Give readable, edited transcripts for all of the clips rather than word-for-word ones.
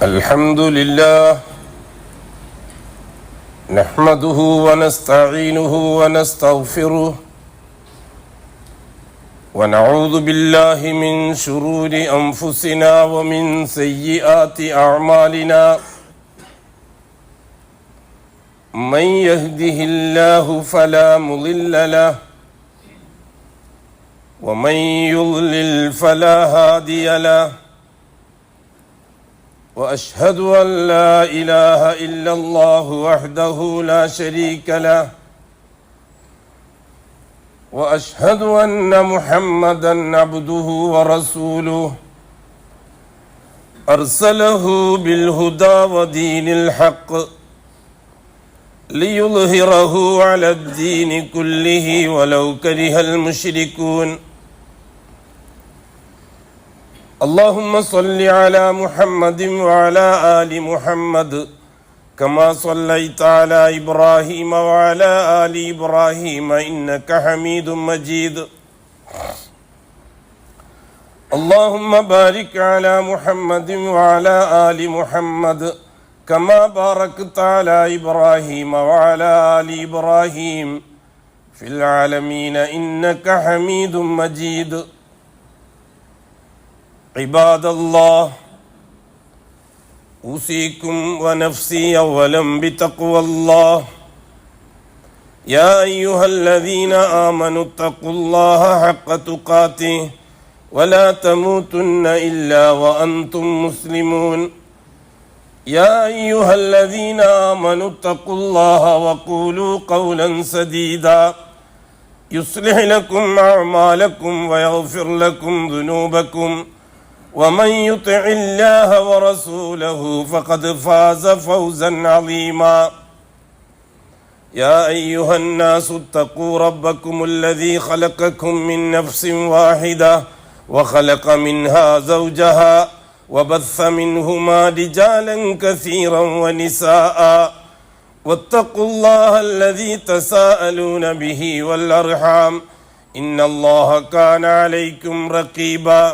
الحمد لله نحمده ونستعينه ونستغفره ونعوذ بالله من شرور أنفسنا ومن سيئات أعمالنا من يهده الله فلا مضل له ومن يضلل فلا هادي له وأشهد أن لا إله إلا الله وحده لا شريك له وأشهد أن محمدا عبده ورسوله أرسله بالهدى ودين الحق ليظهره على الدين كله ولو كره المشركون اللهم صل على محمد وعلى آل محمد كما صليت على إبراهيم وعلى آل إبراهيم إنك حميد مجيد اللهم بارك على محمد وعلى آل محمد كما باركت على إبراهيم وعلى آل إبراهيم في العالمين إنك حميد مجيد عباد الله أوصيكم ونفسي أولا بتقوى الله يا أيها الذين آمنوا اتقوا الله حق تقاته ولا تموتن إلا وأنتم مسلمون يا أيها الذين آمنوا اتقوا الله وقولوا قولا سديدا يصلح لكم أعمالكم ويغفر لكم ذنوبكم ومن يطع الله ورسوله فقد فاز فوزا عظيما يا أيها الناس اتقوا ربكم الذي خلقكم من نفس واحدة وخلق منها زوجها وبث منهما رجالا كثيرا ونساء واتقوا الله الذي تساءلون به والأرحام إن الله كان عليكم رقيبا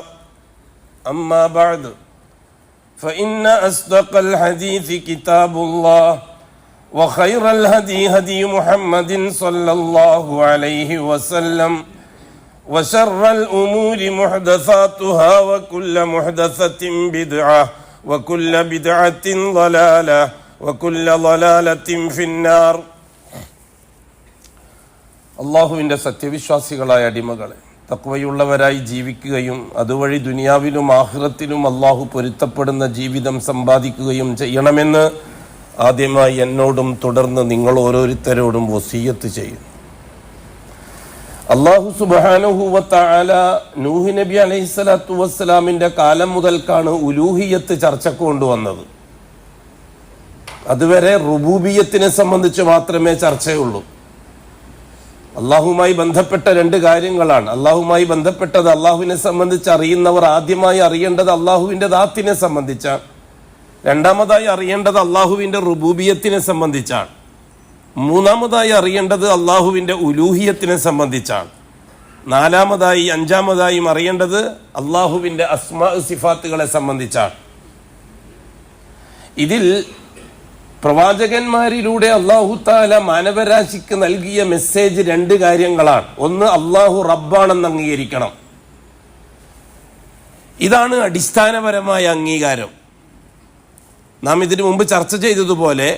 أما بعد فإن أصدق الحديث كتاب الله وخير الهدي هدي محمد صلى الله عليه وسلم وشر الأمور محدثاتها وكل محدثة بدعة وكل بدعة ضلالة وكل ضلالة في النار അല്ലാഹുവിൻ്റെ സത്യവിശ്വാസികളായ അടിമകളെ, തഖ്വയുള്ളവരായി ജീവിക്കുകയും അതുവഴി ദുനിയാവിലും ആഖിറത്തിലും അല്ലാഹു പൊരുത്തപ്പെടുന്ന ജീവിതം സമ്പാദിക്കുകയും ചെയ്യണമെന്ന് ആദ്യമായി എന്നോടും തുടർന്ന് നിങ്ങൾ ഓരോരുത്തരോടും വസിയ്യത്ത് ചെയ്യുന്നു. അല്ലാഹു സുബ്ഹാനഹു വ തആല നൂഹ് നബി അലൈഹിസ്സലാത്തു വസ്സലാമിന്റെ കാലം മുതൽക്കാണ് ഉലൂഹിയത്ത് ചർച്ചക്ക് കൊണ്ടുവന്നത്. അതുവരെ റുബൂബിയത്തിനെ സംബന്ധിച്ച് മാത്രമേ ചർച്ചയുള്ളൂ. അള്ളാഹുമായി ബന്ധപ്പെട്ട രണ്ട് കാര്യങ്ങളാണ്. അള്ളാഹുമായി ബന്ധപ്പെട്ടത് അള്ളാഹുവിനെ സംബന്ധിച്ച് അറിയുന്നവർ ആദ്യമായി അറിയേണ്ടത് അള്ളാഹുവിൻ്റെ ദാത്തിനെ സംബന്ധിച്ചാണ്. രണ്ടാമതായി അറിയേണ്ടത് അള്ളാഹുവിൻ്റെ റുബൂബിയത്തിനെ സംബന്ധിച്ചാണ്. മൂന്നാമതായി അറിയേണ്ടത് അള്ളാഹുവിൻ്റെ ഉലൂഹിയത്തിനെ സംബന്ധിച്ചാണ്. നാലാമതായി അഞ്ചാമതായും അറിയേണ്ടത് അള്ളാഹുവിൻ്റെ അസ്മാ സിഫാത്തുകളെ സംബന്ധിച്ചാണ്. ഇതിൽ പ്രവാചകന്മാരിലൂടെ അല്ലാഹു തആല മാനവരാശിക്ക് നൽകിയ മെസ്സേജ് രണ്ട് കാര്യങ്ങളാണ്. ഒന്ന്, അല്ലാഹു റബ്ബാണെന്ന് അംഗീകരിക്കണം. ഇതാണ് അടിസ്ഥാനപരമായ അംഗീകാരം. നാം ഇതിനു മുമ്പ് ചർച്ച ചെയ്തതുപോലെ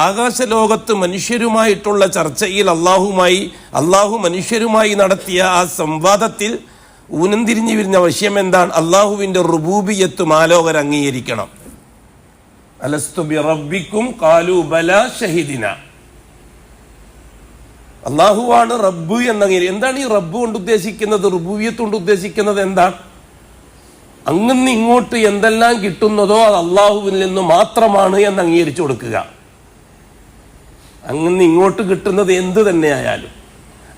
ആകാശലോകത്ത് മനുഷ്യരുമായിട്ടുള്ള ചർച്ചയിൽ അല്ലാഹു മനുഷ്യരുമായി നടത്തിയ ആ സംവാദത്തിൽ ഊനം തിരിഞ്ഞു വരുന്ന വിഷയം എന്താണ്? അല്ലാഹുവിൻ്റെ റുബൂബിയത്ത് മാലോകർ അംഗീകരിക്കണം. അലസ്തു ബിറബ്ബിക്കും ഖാലൂ ബലാ ഷഹിദിന. അല്ലാഹുവാണ് റബ്ബ് എന്നങ്ങനെ. എന്താണ് ഈ റബ്ബ് കൊണ്ട് ഉദ്ദേശിക്കുന്നത്? റുബൂബിയത്ത് കൊണ്ട് ഉദ്ദേശിക്കുന്നത് എന്താണ്? അങ്ങനെ ഇങ്ങോട്ട് എന്തെല്ലാം കിട്ടുന്നതോ അത് അള്ളാഹുവിൽ നിന്ന് മാത്രമാണ് എന്ന് അംഗീകരിച്ചു കൊടുക്കുക. അങ്ങനെ ഇങ്ങോട്ട് കിട്ടുന്നത് എന്ത് തന്നെയായാലും,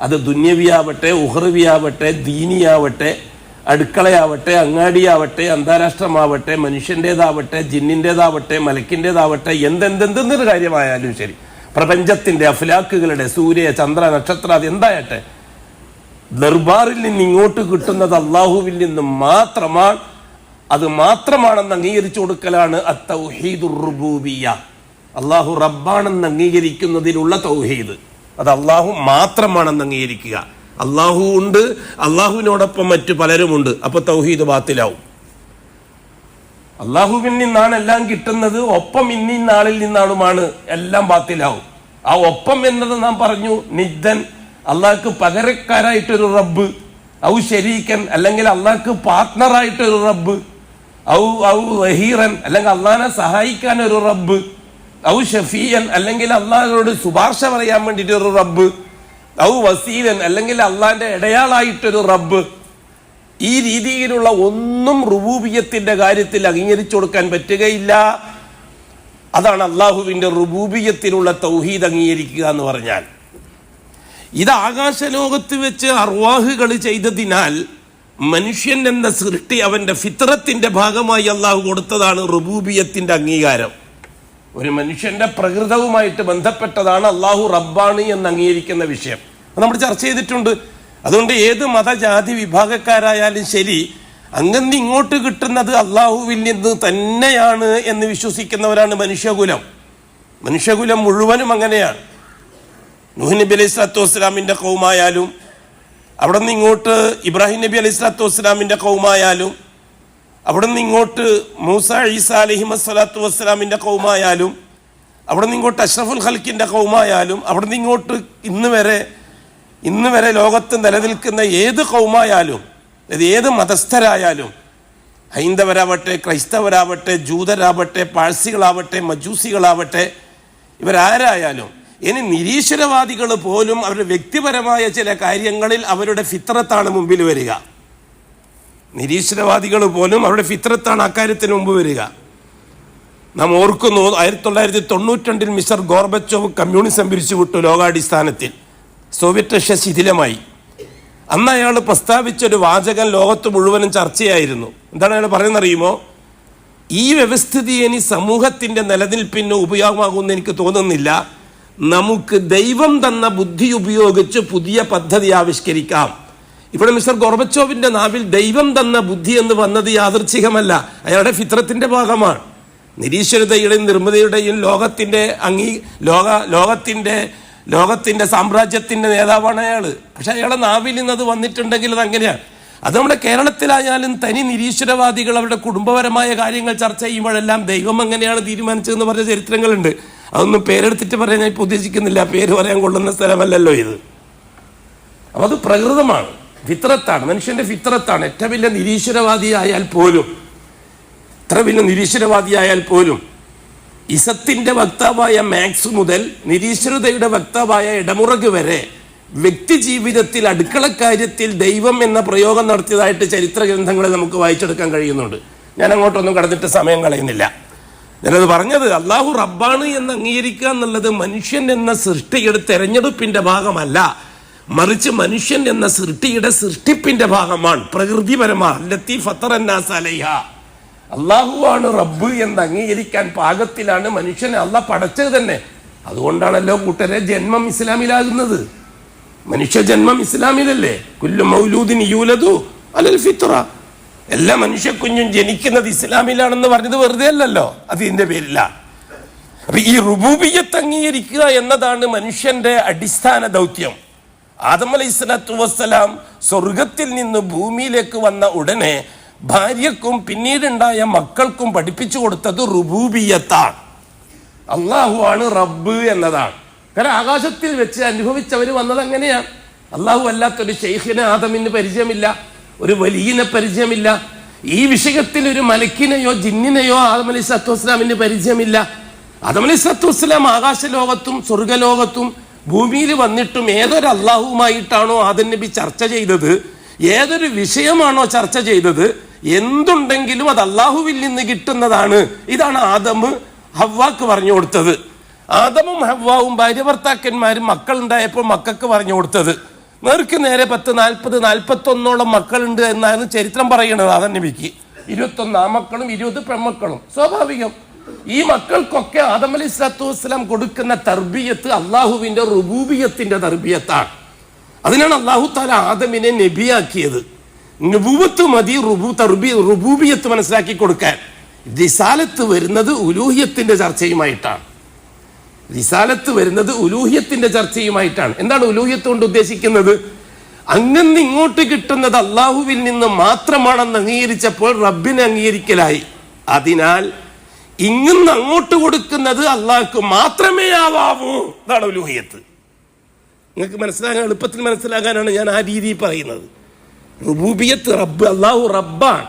അത് ദുന്യവിയാവട്ടെ, ഉഹ്റവിയാവട്ടെ, ദീനിയാവട്ടെ, അടുക്കളയാവട്ടെ, അങ്ങാടിയാവട്ടെ, അന്താരാഷ്ട്രമാവട്ടെ, മനുഷ്യൻ്റേതാവട്ടെ, ജിന്നിൻ്റേതാവട്ടെ, മലക്കിൻ്റേതാവട്ടെ, എന്തെന്തെന്നൊരു കാര്യമായാലും ശരി, പ്രപഞ്ചത്തിൻ്റെ അഫ്ലാക്കുകളുടെ സൂര്യ ചന്ദ്ര നക്ഷത്ര അത് എന്തായട്ടെ, ദർബാറിൽ നിന്ന് ഇങ്ങോട്ട് കിട്ടുന്നത് അള്ളാഹുവിൽ നിന്ന് മാത്രമാണ്. അത് മാത്രമാണെന്ന് അംഗീകരിച്ചു കൊടുക്കലാണ് അത്തൗഹീദുർ റുബൂബിയ്യ. അള്ളാഹു റബ്ബാണെന്ന് അംഗീകരിക്കുന്നതിലുള്ള തൗഹീദ്, അത് അള്ളാഹു മാത്രമാണെന്ന് അംഗീകരിക്കുക. അള്ളാഹു ഉണ്ട്, അള്ളാഹുവിനോടൊപ്പം മറ്റു പലരുമുണ്ട്, അപ്പൊ തൗഹീദ് ബാത്തിലാവും. അള്ളാഹുവിൽ നിന്നാണ് എല്ലാം കിട്ടുന്നത്, ഒപ്പം ഇന്നാളിൽ നിന്നാണുമാണ്, എല്ലാം ബാത്തിലാവും. ആ ഒപ്പം എന്നത് നാം പറഞ്ഞു നിദ്ദൻ, അള്ളാഹ്ക്ക് പകരക്കാരായിട്ടൊരു റബ്ബ്, ഔ ശരീക്കൻ അല്ലെങ്കിൽ അള്ളാഹ്ക്ക് പാർട്ട്ണറായിട്ടൊരു റബ്ബ്, ഔ വഹീറൻ അല്ലെങ്കിൽ അള്ളാഹിനെ സഹായിക്കാൻ ഒരു റബ്ബ്, ഔ ഷഫീയൻ അല്ലെങ്കിൽ അള്ളാഹിനോട് ശുപാർശ പറയാൻ വേണ്ടിയിട്ട് ഒരു റബ്ബ്, ഔ വസീലൻ അല്ലെങ്കിൽ അള്ളാഹിന്റെ ഇടയാളായിട്ടൊരു റബ്ബ്. ഈ രീതിയിലുള്ള ഒന്നും റുബൂബിയത്തിന്റെ കാര്യത്തിൽ അംഗീകരിച്ചു കൊടുക്കാൻ പറ്റുകയില്ല. അതാണ് അള്ളാഹുവിന്റെ റുബൂബിയത്തിലുള്ള തൗഹീദ് അംഗീകരിക്കുക എന്ന് പറഞ്ഞാൽ. ഇത് ആകാശലോകത്ത് വെച്ച് അർവാഹുകൾ ചെയ്തതിനാൽ മനുഷ്യൻ എന്ന സൃഷ്ടി അവന്റെ ഫിത്രത്തിന്റെ ഭാഗമായി അള്ളാഹു കൊടുത്തതാണ് റുബൂബിയത്തിന്റെ അംഗീകാരം. ഒരു മനുഷ്യന്റെ പ്രകൃതവുമായിട്ട് ബന്ധപ്പെട്ടതാണ് അള്ളാഹു റബ്ബാണ് എന്ന് അംഗീകരിക്കുന്ന വിഷയം. അത് നമ്മൾ ചർച്ച ചെയ്തിട്ടുണ്ട്. അതുകൊണ്ട് ഏത് മതജാതി വിഭാഗക്കാരായാലും ശരി, അങ്ങനെ ഇങ്ങോട്ട് കിട്ടുന്നത് അള്ളാഹുവിൽ നിന്ന് തന്നെയാണ് എന്ന് വിശ്വസിക്കുന്നവരാണ് മനുഷ്യകുലം. മനുഷ്യകുലം മുഴുവനും അങ്ങനെയാണ്. നൂഹ് നബി അലൈഹി സ്വലാത്തു വസ്സലാമിന്റെ കൗമായാലും, അവിടെ നിന്ന് ഇങ്ങോട്ട് ഇബ്രാഹിം നബി അലൈഹി സ്വലാത്തു വസ്സലാമിന്റെ കൗമായാലും, അവിടെ നിന്ന് ഇങ്ങോട്ട് മൂസ ഈസ അലൈഹി സ്വലാത്തു വസ്സലാമിന്റെ കൗമായാലും, അവിടെ നിന്ന് ഇങ്ങോട്ട് അഷ്റഫുൽ ഖൽക്കിന്റെ കൗമായാലും, അവിടെ നിന്ന് ഇങ്ങോട്ട് ഇന്ന് വരെ ലോകത്ത് നിലനിൽക്കുന്ന ഏത് കൗമായാലും, ഏത് മതസ്ഥരായാലും, ഹൈന്ദവരാവട്ടെ, ക്രൈസ്തവരാവട്ടെ, ജൂതരാവട്ടെ, പാഴ്സികളാവട്ടെ, മജൂസികളാവട്ടെ, ഇവരാരായാലും, ഇനി നിരീശ്വരവാദികൾ പോലും അവരുടെ വ്യക്തിപരമായ ചില കാര്യങ്ങളിൽ അവരുടെ ഫിത്രത്താണ് മുമ്പിൽ വരിക. നിരീശ്വരവാദികൾ പോലും അവരുടെ ഫിത്രത്താണ് അക്കാര്യത്തിന് മുമ്പ് വരിക. നാം ഓർക്കുന്നു, 1992 മിസ്റ്റർ ഗോർബച്ചോവ് കമ്മ്യൂണിസം പിരിച്ചുവിട്ടു ലോകാടിസ്ഥാനത്തിൽ. Soviet Russia ശിഥിലമായി. അന്ന് അയാൾ പ്രസ്താവിച്ചൊരു വാചകം ലോകത്ത് മുഴുവനും ചർച്ചയായിരുന്നു. എന്താണ് അയാൾ പറയുന്നറിയുമോ? ഈ വ്യവസ്ഥിതി ഇനി സമൂഹത്തിന്റെ നിലനിൽപ്പിന് ഉപയോഗമാകുമെന്ന് എനിക്ക് തോന്നുന്നില്ല. നമുക്ക് ദൈവം തന്ന ബുദ്ധി ഉപയോഗിച്ച് പുതിയ പദ്ധതി ആവിഷ്കരിക്കാം. ഇവിടെ മിസ്റ്റർ ഗോർബച്ചോവിന്റെ നാവിൽ ദൈവം തന്ന ബുദ്ധി എന്ന് വന്നത് യാദൃച്ഛികമല്ല, അയാളുടെ ഫിത്രത്തിന്റെ ഭാഗമാണ്. നിരീശ്വരതയുടെയും നിർമ്മിതയുടെയും ലോകത്തിന്റെ സാമ്രാജ്യത്തിന്റെ നേതാവാണ് അയാള്. പക്ഷെ അയാളുടെ നാവിൽ നിന്ന് അത് വന്നിട്ടുണ്ടെങ്കിൽ അത് അങ്ങനെയാണ്. അത് നമ്മുടെ കേരളത്തിലായാലും തനി നിരീശ്വരവാദികൾ അവരുടെ കുടുംബപരമായ കാര്യങ്ങൾ ചർച്ച ചെയ്യുമ്പോഴെല്ലാം ദൈവം എങ്ങനെയാണ് തീരുമാനിച്ചതെന്ന് പറഞ്ഞ ചരിത്രങ്ങളുണ്ട്. അതൊന്നും പേരെടുത്തിട്ട് പറയാൻ ഞാൻ ഉദ്ദേശിക്കുന്നില്ല, പേര് പറയാൻ കൊള്ളുന്ന സ്ഥലമല്ലല്ലോ ഇത്. അപ്പം അത് പ്രകൃതമാണ്, ഫിത്രത്താണ്, മനുഷ്യന്റെ ഫിത്രത്താണ്. ഏറ്റവും വലിയ നിരീശ്വരവാദിയായാൽ പോലും ഇസത്തിന്റെ വക്താവായ മാക്സ് മുതൽ നിരീശ്വരതയുടെ വക്താവായ ഇടമുറക് വരെ വ്യക്തി ജീവിതത്തിൽ അടുക്കളക്കാര്യത്തിൽ ദൈവം എന്ന പ്രയോഗം നടത്തിയതായിട്ട് ചരിത്ര ഗ്രന്ഥങ്ങളെ നമുക്ക് വായിച്ചെടുക്കാൻ കഴിയുന്നുണ്ട്. ഞാൻ അങ്ങോട്ടൊന്നും കടന്നിട്ട് സമയം കളയുന്നില്ല. ഞാനത് പറഞ്ഞത് അള്ളാഹു റബ്ബാണ് എന്ന് അംഗീകരിക്കുക എന്നുള്ളത് മനുഷ്യൻ എന്ന സൃഷ്ടിയുടെ തെരഞ്ഞെടുപ്പിന്റെ ഭാഗമല്ല, മറിച്ച് മനുഷ്യൻ എന്ന സൃഷ്ടിയുടെ സൃഷ്ടിപ്പിന്റെ ഭാഗമാണ്, പ്രകൃതിപരമാണ്. ലത്തീ ഫത്തറന്നാസ് അലൈഹ. അള്ളാഹുവാണ് റബ്ബ് എന്ന് അംഗീകരിക്കാൻ പാകത്തിലാണ് മനുഷ്യനെ അള്ളാഹ് പടച്ചത് തന്നെ. അതുകൊണ്ടാണല്ലോ കൂട്ടരെ ജന്മം ഇസ്ലാമിലാകുന്നത്. മനുഷ്യ ജന്മം ഇസ്ലാമിലല്ലേ. കുല്ലു മൗലൂദിൻ യൂലദു അലൽ ഫിത്ര. എല്ലാ മനുഷ്യ കുഞ്ഞും ജനിക്കുന്നത് ഇസ്ലാമിലാണെന്ന് പറഞ്ഞത് വെറുതെ അല്ലല്ലോ, അതിന്റെ പേരില്ല. അപ്പൊ ഈ റുബൂബിയ്യത്ത് അംഗീകരിക്കുക എന്നതാണ് മനുഷ്യന്റെ അടിസ്ഥാന ദൗത്യം. ആദം അലൈഹി സ്വലാത്തു വസ്സലാം സ്വർഗത്തിൽ നിന്ന് ഭൂമിയിലേക്ക് വന്ന ഉടനെ ഭാര്യക്കും പിന്നീടുണ്ടായ മക്കൾക്കും പഠിപ്പിച്ചു കൊടുത്തത് റുബൂബിയ്യത്താണ്. അള്ളാഹു ആണ് റബ്ബ് എന്നതാണ്. കാരണം ആകാശത്തിൽ വെച്ച് അനുഭവിച്ചവർ വന്നത് അങ്ങനെയാണ്. അള്ളാഹു അല്ലാത്തൊരു ശൈഖിനെ ആദമിന് പരിചയമില്ല, ഒരു വലിയനെ പരിചയമില്ല. ഈ വിഷയത്തിൽ ഒരു മലക്കിനെയോ ജിന്നിനെയോ ആദം അലൈഹി സ്വലാത്തു വസ്സലാമിന് പരിചയമില്ല. ആദം അലൈഹി സ്വലാത്തു വസ്സലാം ആകാശലോകത്തും സ്വർഗലോകത്തും ഭൂമിയിൽ വന്നിട്ടും ഏതൊരു അള്ളാഹുമായിട്ടാണോ ആദം നബി ചർച്ച ചെയ്തത്, ഏതൊരു വിഷയമാണോ ചർച്ച ചെയ്തത്, എന്തുണ്ടെങ്കിലും അത് അള്ളാഹുവിൽ നിന്ന് കിട്ടുന്നതാണ്. ഇതാണ് ആദം ഹവ്വാക്ക് പറഞ്ഞു കൊടുത്തത്. ആദമും ഹവ്വാവും ഭാര്യ ഭർത്താക്കന്മാരും മക്കളുണ്ടായപ്പോൾ മക്കൾക്ക് പറഞ്ഞു കൊടുത്തത്. നേർക്ക് നേരെ 40-41 മക്കളുണ്ട് എന്നാണ് ചരിത്രം പറയുന്നത്. ആദം നബിക്ക് 21 ആമക്കളും 20 പെൺമക്കളും. സ്വാഭാവികം. ഈ മക്കൾക്കൊക്കെ ആദം അലൈഹി സ്വലാത്തു വസ്സലാം കൊടുക്കുന്ന തർബിയത്ത് അള്ളാഹുവിന്റെ റുബൂബിയത്തിന്റെ തർബിയത്താണ്. അതിനാണ് അള്ളാഹു താല ആദമിനെ നബിയാക്കിയത്. നുബുവത്ത് മതി റുബൂബിയത്ത് മനസ്സിലാക്കി കൊടുക്കാൻ. റിസാലത്ത് വരുന്നത് ഉലൂഹിയത്തിന്റെ ചർച്ചയുമായിട്ടാണ്. റിസാലത്ത് വരുന്നത് ഉലൂഹിയത്തിന്റെ ചർച്ചയുമായിട്ടാണ്. എന്താണ് ഉലൂഹിയത്ത് കൊണ്ട് ഉദ്ദേശിക്കുന്നത്? അങ്ങനെ ഇങ്ങോട്ട് കിട്ടുന്നത് അള്ളാഹുവിൽ നിന്ന് മാത്രമാണെന്ന് അംഗീകരിച്ചപ്പോൾ റബ്ബിനെ അംഗീകരിക്കലായി. അതിനാൽ ഇങ്ങുന്ന് അങ്ങോട്ട് കൊടുക്കുന്നത് അള്ളാഹ്ക്ക് മാത്രമേ ആവാവൂ. അതാണ് ഉലൂഹിയത്ത്. നിങ്ങൾക്ക് മനസ്സിലാകാൻ എളുപ്പത്തിൽ മനസ്സിലാകാനാണ് ഞാൻ ആ രീതി പറയുന്നത്. റുബൂബിയത്ത് റബ്ബ്, അള്ളാഹു റബ്ബാണ്.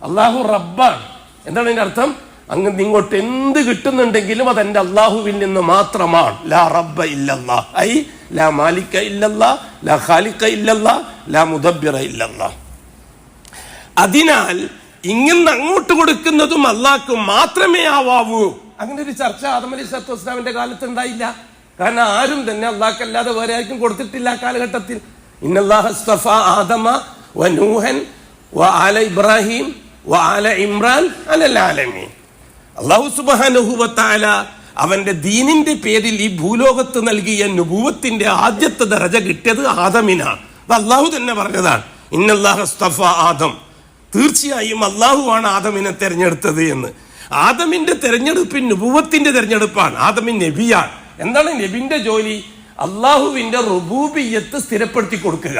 അള്ളാഹു റബ്ബാണ്. എന്താണ് അതിന്റെ അർത്ഥം? അങ്ങനെ ഇങ്ങോട്ട് എന്ത് കിട്ടുന്നുണ്ടെങ്കിലും അതെന്റെ അള്ളാഹുവിൽ നിന്ന് മാത്രമാണ്. ലാ റബ്ബ ഇല്ലല്ലാഹ്, ഐ ലാ മാലിക ഇല്ലല്ലാഹ്, ലാ ഖാലിഖ ഇല്ലല്ലാഹ്, ലാ മുദബ്ബിറ ഇല്ലല്ലാഹ്. അതിനാൽ ഇങ്ങനെ അങ്ങോട്ട് കൊടുക്കുന്നതും അള്ളാഹ്ക്ക് മാത്രമേ ആവാവൂ. അങ്ങനെ ഒരു ചർച്ച ആദം അലൈഹിസ്സലാത്തു വസ്സലാമിന്റെ കാലത്ത് ഉണ്ടായില്ല. കാരണം ആരും തന്നെ അള്ളാഹ്ക്കല്ലാതെ വേറെ ആർക്കും കൊടുത്തിട്ടില്ല ആ കാലഘട്ടത്തിൽ. ഇന്നല്ലാഹ അസ്തഫാ ആദമ വ നൂഹൻ വ ആല ഇബ്രാഹിം വ ആല ഇമ്രാൻ അലൽ ആലമീൻ. അല്ലാഹു സുബ്ഹാനഹു വ തആല അവന്റെ ദീനിന്റെ പേരിൽ ഈ ഭൂലോകത്ത് നൽകിയ നുബുവത്തിന്റെ ആദ്യത്തെ ദറജ കിട്ടിയത് ആദമിനാണ്. അത് അള്ളാഹു തന്നെ പറഞ്ഞതാണ്. ഇന്നല്ലാഹ അസ്തഫാ ആദം, തീർച്ചയായും അള്ളാഹുവാണ് ആദമിനെ തെരഞ്ഞെടുത്തത് എന്ന്. ആദമിന്റെ തെരഞ്ഞെടുപ്പ് നുബുവത്തിന്റെ തെരഞ്ഞെടുപ്പാണ്. ആദമിൻ നബിയാണ്. എന്താണ് നബിന്റെ ജോലി? അള്ളാഹുവിന്റെ റുബൂബിയത്ത് സ്ഥിരപ്പെടുത്തി കൊടുക്കുക.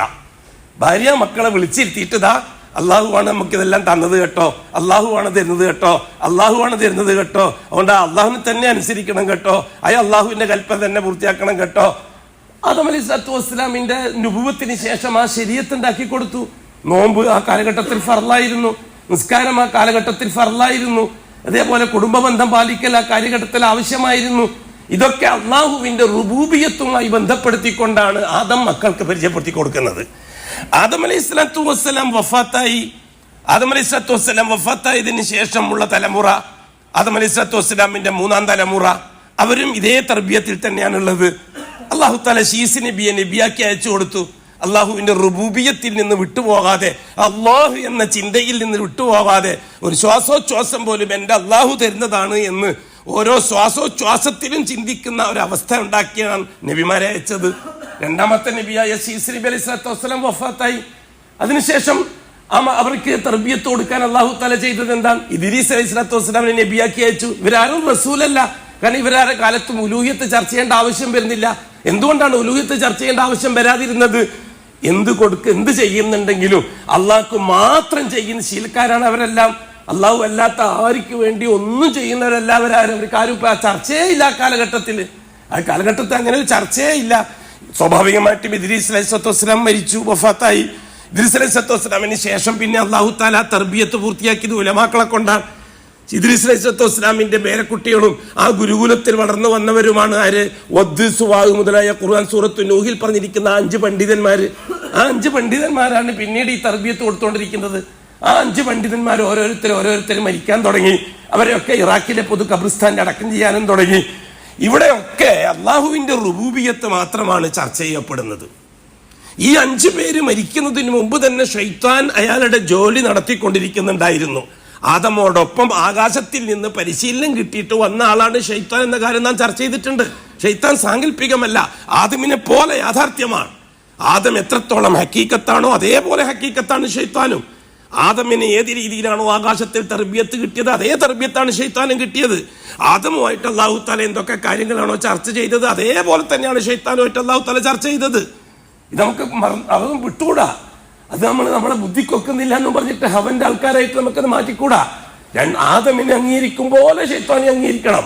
ഭാര്യ മക്കളെ വിളിച്ചിരുത്തിയിട്ടതാ അള്ളാഹുവാണ് നമുക്ക് ഇതെല്ലാം തന്നത് കേട്ടോ, അള്ളാഹുവാണ് തരുന്നത് കേട്ടോ, അള്ളാഹുവാണ് തരുന്നത് കേട്ടോ, അതുകൊണ്ട് അള്ളാഹുവിനെ തന്നെ അനുസരിക്കണം കേട്ടോ, അള്ളാഹുവിന്റെ കൽപ്പന തന്നെ പൂർത്തിയാക്കണം കേട്ടോ. ആദം അലൈഹിസ്സലാത്തു വസ്സലാമിന്റെ നുബുവത്തിന് ശേഷം ആ ശരീഅത്ത് ഉണ്ടാക്കി കൊടുത്തു. നോമ്പ് ആ കാലഘട്ടത്തിൽ ഫർളായിരുന്നു, നിസ്കാരം ആ കാലഘട്ടത്തിൽ ഫർളായിരുന്നു, അതേപോലെ കുടുംബബന്ധം പാലിക്കൽ ആ കാലഘട്ടത്തിൽ ആവശ്യമായിരുന്നു. ഇതൊക്കെ അള്ളാഹുവിന്റെ റുബൂബിയത്തുമായി ബന്ധപ്പെടുത്തിക്കൊണ്ടാണ് ആദം മക്കൾക്ക് പരിചയപ്പെടുത്തി കൊടുക്കുന്നത്. ആദം അലൈഹിസ്സലാത്തു വസ്സലാം വഫാത്തായി. ആദം അലൈഹിസ്സലാത്തു വസ്സലാം വഫാത്തായതിനു ശേഷമുള്ള തലമുറ, ആദം അലൈഹിസ്സലാത്തു വസ്സലാമിന്റെ മൂന്നാം തലമുറ, അവരും ഇതേ തർബിയത്തിൽ തന്നെയാണുള്ളത്. അള്ളാഹു തആല ശീസ് നബിയെ നബിയാക്കി അയച്ചു കൊടുത്തു. അള്ളാഹുവിന്റെ റുബൂബിയത്തിൽ നിന്ന് വിട്ടുപോകാതെ, അള്ളാഹു എന്ന ചിന്തയിൽ നിന്ന് വിട്ടുപോകാതെ, ഒരു ശ്വാസോച്ഛ്വാസം പോലും എൻ്റെ അള്ളാഹു തരുന്നതാണ് എന്ന് ഓരോ ശ്വാസോച്ഛ്വാസത്തിലും ചിന്തിക്കുന്ന ഒരവസ്ഥ ഉണ്ടാക്കിയാണ് നബിമാരെ അയച്ചത്. രണ്ടാമത്തെ നബിയായ ശീസ് നബി അലൈഹിസ്സലാത്തു വസ്സലാം വഫാത്തായി. അതിനുശേഷം അവർക്ക് തർബിയത്ത് കൊടുക്കാൻ അള്ളാഹു തആല ചെയ്തത് എന്താണ്? ഇദ്രീസ് അലൈഹിസ്സലാത്തു വസ്സലാമിനെ നബിയാക്കി അയച്ചു. ഇവരാരും റസൂലല്ല. കാരണം ഇവരാരെ കാലത്തും ഉലൂഹിയത്ത് ചർച്ച ചെയ്യേണ്ട ആവശ്യം വരുന്നില്ല. എന്തുകൊണ്ടാണ് ഉലൂഹിയത്ത് ചർച്ച ചെയ്യേണ്ട ആവശ്യം വരാതിരുന്നത്? എന്ത് ചെയ്യുന്നുണ്ടെങ്കിലും അള്ളാഹ്ക്ക് മാത്രം ചെയ്യുന്ന ശീലക്കാരാണ് അവരെല്ലാം. അള്ളാഹു അല്ലാത്ത ആർക്ക് വേണ്ടി ഒന്നും ചെയ്യുന്നവരെല്ലാവരും. അവർക്ക് ആരും ചർച്ചയേ ഇല്ല ആ കാലഘട്ടത്തിൽ. ആ കാലഘട്ടത്തിൽ അങ്ങനെ ഒരു ചർച്ചയേ ഇല്ല. സ്വാഭാവികമായിട്ടും ഇദ്രീസ് അലൈഹിസ്സലാത്തു വസ്സലാം മരിച്ചു, വഫാത്തായി. ഇദ്രീസ് അലൈഹിസ്സലാത്തു വസ്സലാമിന് ശേഷം പിന്നെ അള്ളാഹു തആല തർബിയത്ത് പൂർത്തിയാക്കിയത് ഉലമാക്കളെ കൊണ്ടാണ്. ഇദ്രീസ് അലൈഹിസ്സലാത്തു വസ്സലാമിന്റെ പേരക്കുട്ടികളും ആ ഗുരുകുലത്തിൽ വളർന്നു വന്നവരുമാണ് ആര്? വദ്, സുവാഹ് മുതലായ ഖുർആൻ സൂറത്തു നൂഹിൽ പറഞ്ഞിരിക്കുന്ന 5 പണ്ഡിതന്മാര്. ആ 5 പണ്ഡിതന്മാരാണ് പിന്നീട് ഈ തർബിയത്ത് കൊടുത്തുകൊണ്ടിരിക്കുന്നത്. ആ 5 പണ്ഡിതന്മാർ ഓരോരുത്തരും മരിക്കാൻ തുടങ്ങി. അവരെയൊക്കെ ഇറാഖിലെ പൊതു ഖബറിസ്ഥാനിൽ അടക്കം ചെയ്യാനും തുടങ്ങി. ഇവിടെയൊക്കെ അള്ളാഹുവിന്റെ റുബൂബിയത്ത് മാത്രമാണ് ചർച്ച ചെയ്യപ്പെടുന്നത്. ഈ 5 പേര് മരിക്കുന്നതിന് മുമ്പ് തന്നെ ശൈത്താൻ അയാളുടെ ജോലി നടത്തിക്കൊണ്ടിരിക്കുന്നുണ്ടായിരുന്നു. ആദമോടൊപ്പം ആകാശത്തിൽ നിന്ന് പരിശീലനം കിട്ടിയിട്ട് വന്ന ആളാണ് ശൈത്താൻ എന്ന കാര്യം നാം ചർച്ച ചെയ്തിട്ടുണ്ട്. ശൈത്താൻ സാങ്കല്പികമല്ല, ആദമിനെ പോലെ യാഥാർത്ഥ്യമാണ്. ആദം എത്രത്തോളം ഹക്കീക്കത്താണോ അതേപോലെ ഹക്കീക്കത്താണ് ശൈത്താനും. ആദമിന് ഏത് രീതിയിലാണോ ആകാശത്തിൽ തർബിയത്ത് കിട്ടിയത് അതേ തർബിയത്താണ് ശൈത്താനും കിട്ടിയത്. ആദമുമായിട്ട് അല്ലാഹു തആല എന്തൊക്കെ കാര്യങ്ങളാണോ ചർച്ച ചെയ്തത് അതേപോലെ തന്നെയാണ് ശൈത്താനുമായിട്ട് അല്ലാഹു തആല ചർച്ച ചെയ്തത്. ഇത് നമുക്ക് അതൊന്നും വിട്ടുകൂടാ. അത് നമ്മളെ ബുദ്ധിക്കൊക്കുന്നില്ല എന്ന് പറഞ്ഞിട്ട് അവന്റെ ആൾക്കാരായിട്ട് നമുക്കത് മാറ്റിക്കൂടാ. ആദമിനെ അംഗീകരിക്കും പോലെ ശൈത്താനെ അംഗീകരിക്കണം.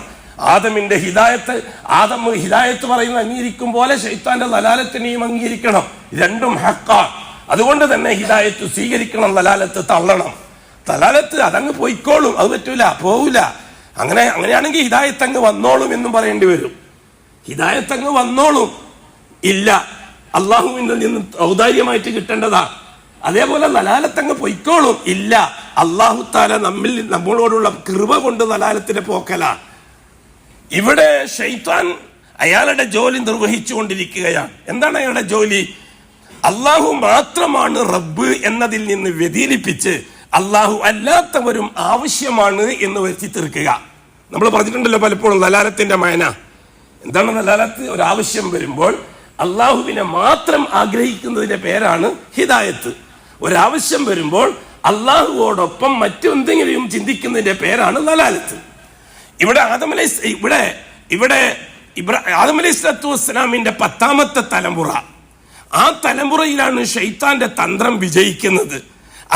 ആദമിന്റെ ഹിദായത്ത് പറയുന്ന അംഗീകരിക്കും പോലെ ശൈത്താന്റെ ദലാലത്തിനെയും അംഗീകരിക്കണം. രണ്ടും ഹക്കാണ്. അതുകൊണ്ട് തന്നെ ഹിദായത്ത് സ്വീകരിക്കണം, ദലാലത്ത് തള്ളണം. ദലാലത്ത് അതങ്ങ് പോയിക്കോളും, അത് പറ്റൂല, പോവില്ല. അങ്ങനെയാണെങ്കിൽ ഹിദായത്ത് അങ്ങ് വന്നോളും എന്നും പറയേണ്ടി വരും. ഹിദായത്ത് അങ്ങ് വന്നോളും ഇല്ല, അള്ളാഹുവിൽ നിന്ന് ഔദാര്യമായിട്ട് കിട്ടേണ്ടതാ. അതേപോലെ ദലാലത്തങ്ങ് പൊയ്ക്കോളും ഇല്ല, അള്ളാഹു തആല നമ്മളോടുള്ള കൃപ കൊണ്ട് ദലാലത്തിന്റെ പോക്കലാണ്. ഇവിടെ ശൈത്താൻ അയാളുടെ ജോലി നിർവഹിച്ചു കൊണ്ടിരിക്കുകയാണ്. എന്താണ് അയാളുടെ ജോലി? അള്ളാഹു മാത്രമാണ് റബ്ബ് എന്നതിൽ നിന്ന് വ്യതിരിപ്പിച്ച് അള്ളാഹു അല്ലാത്തവരും ആവശ്യമാണ് എന്ന് വരുത്തി തീർക്കുക. നമ്മൾ പറഞ്ഞിട്ടുണ്ടല്ലോ പലപ്പോഴും ദലാലത്തിന്റെ മയന. എന്താണ് ദലാലത്ത്? ഒരാവശ്യം വരുമ്പോൾ അള്ളാഹുവിനെ മാത്രം ആഗ്രഹിക്കുന്നതിന്റെ പേരാണ് ഹിദായത്ത്. ഒരാവശ്യം വരുമ്പോൾ അള്ളാഹുവോടൊപ്പം മറ്റെന്തെങ്കിലും ചിന്തിക്കുന്നതിന്റെ പേരാണ് ദലാലത്ത്. ഇവിടെ ആദം അലൈഹി സ്വലാത്തു വസ്സലാമിന്റെ 10ാമത്തെ തലമുറ, ആ തലമുറയിലാണ് ഷൈത്താന്റെ തന്ത്രം വിജയിക്കുന്നത്.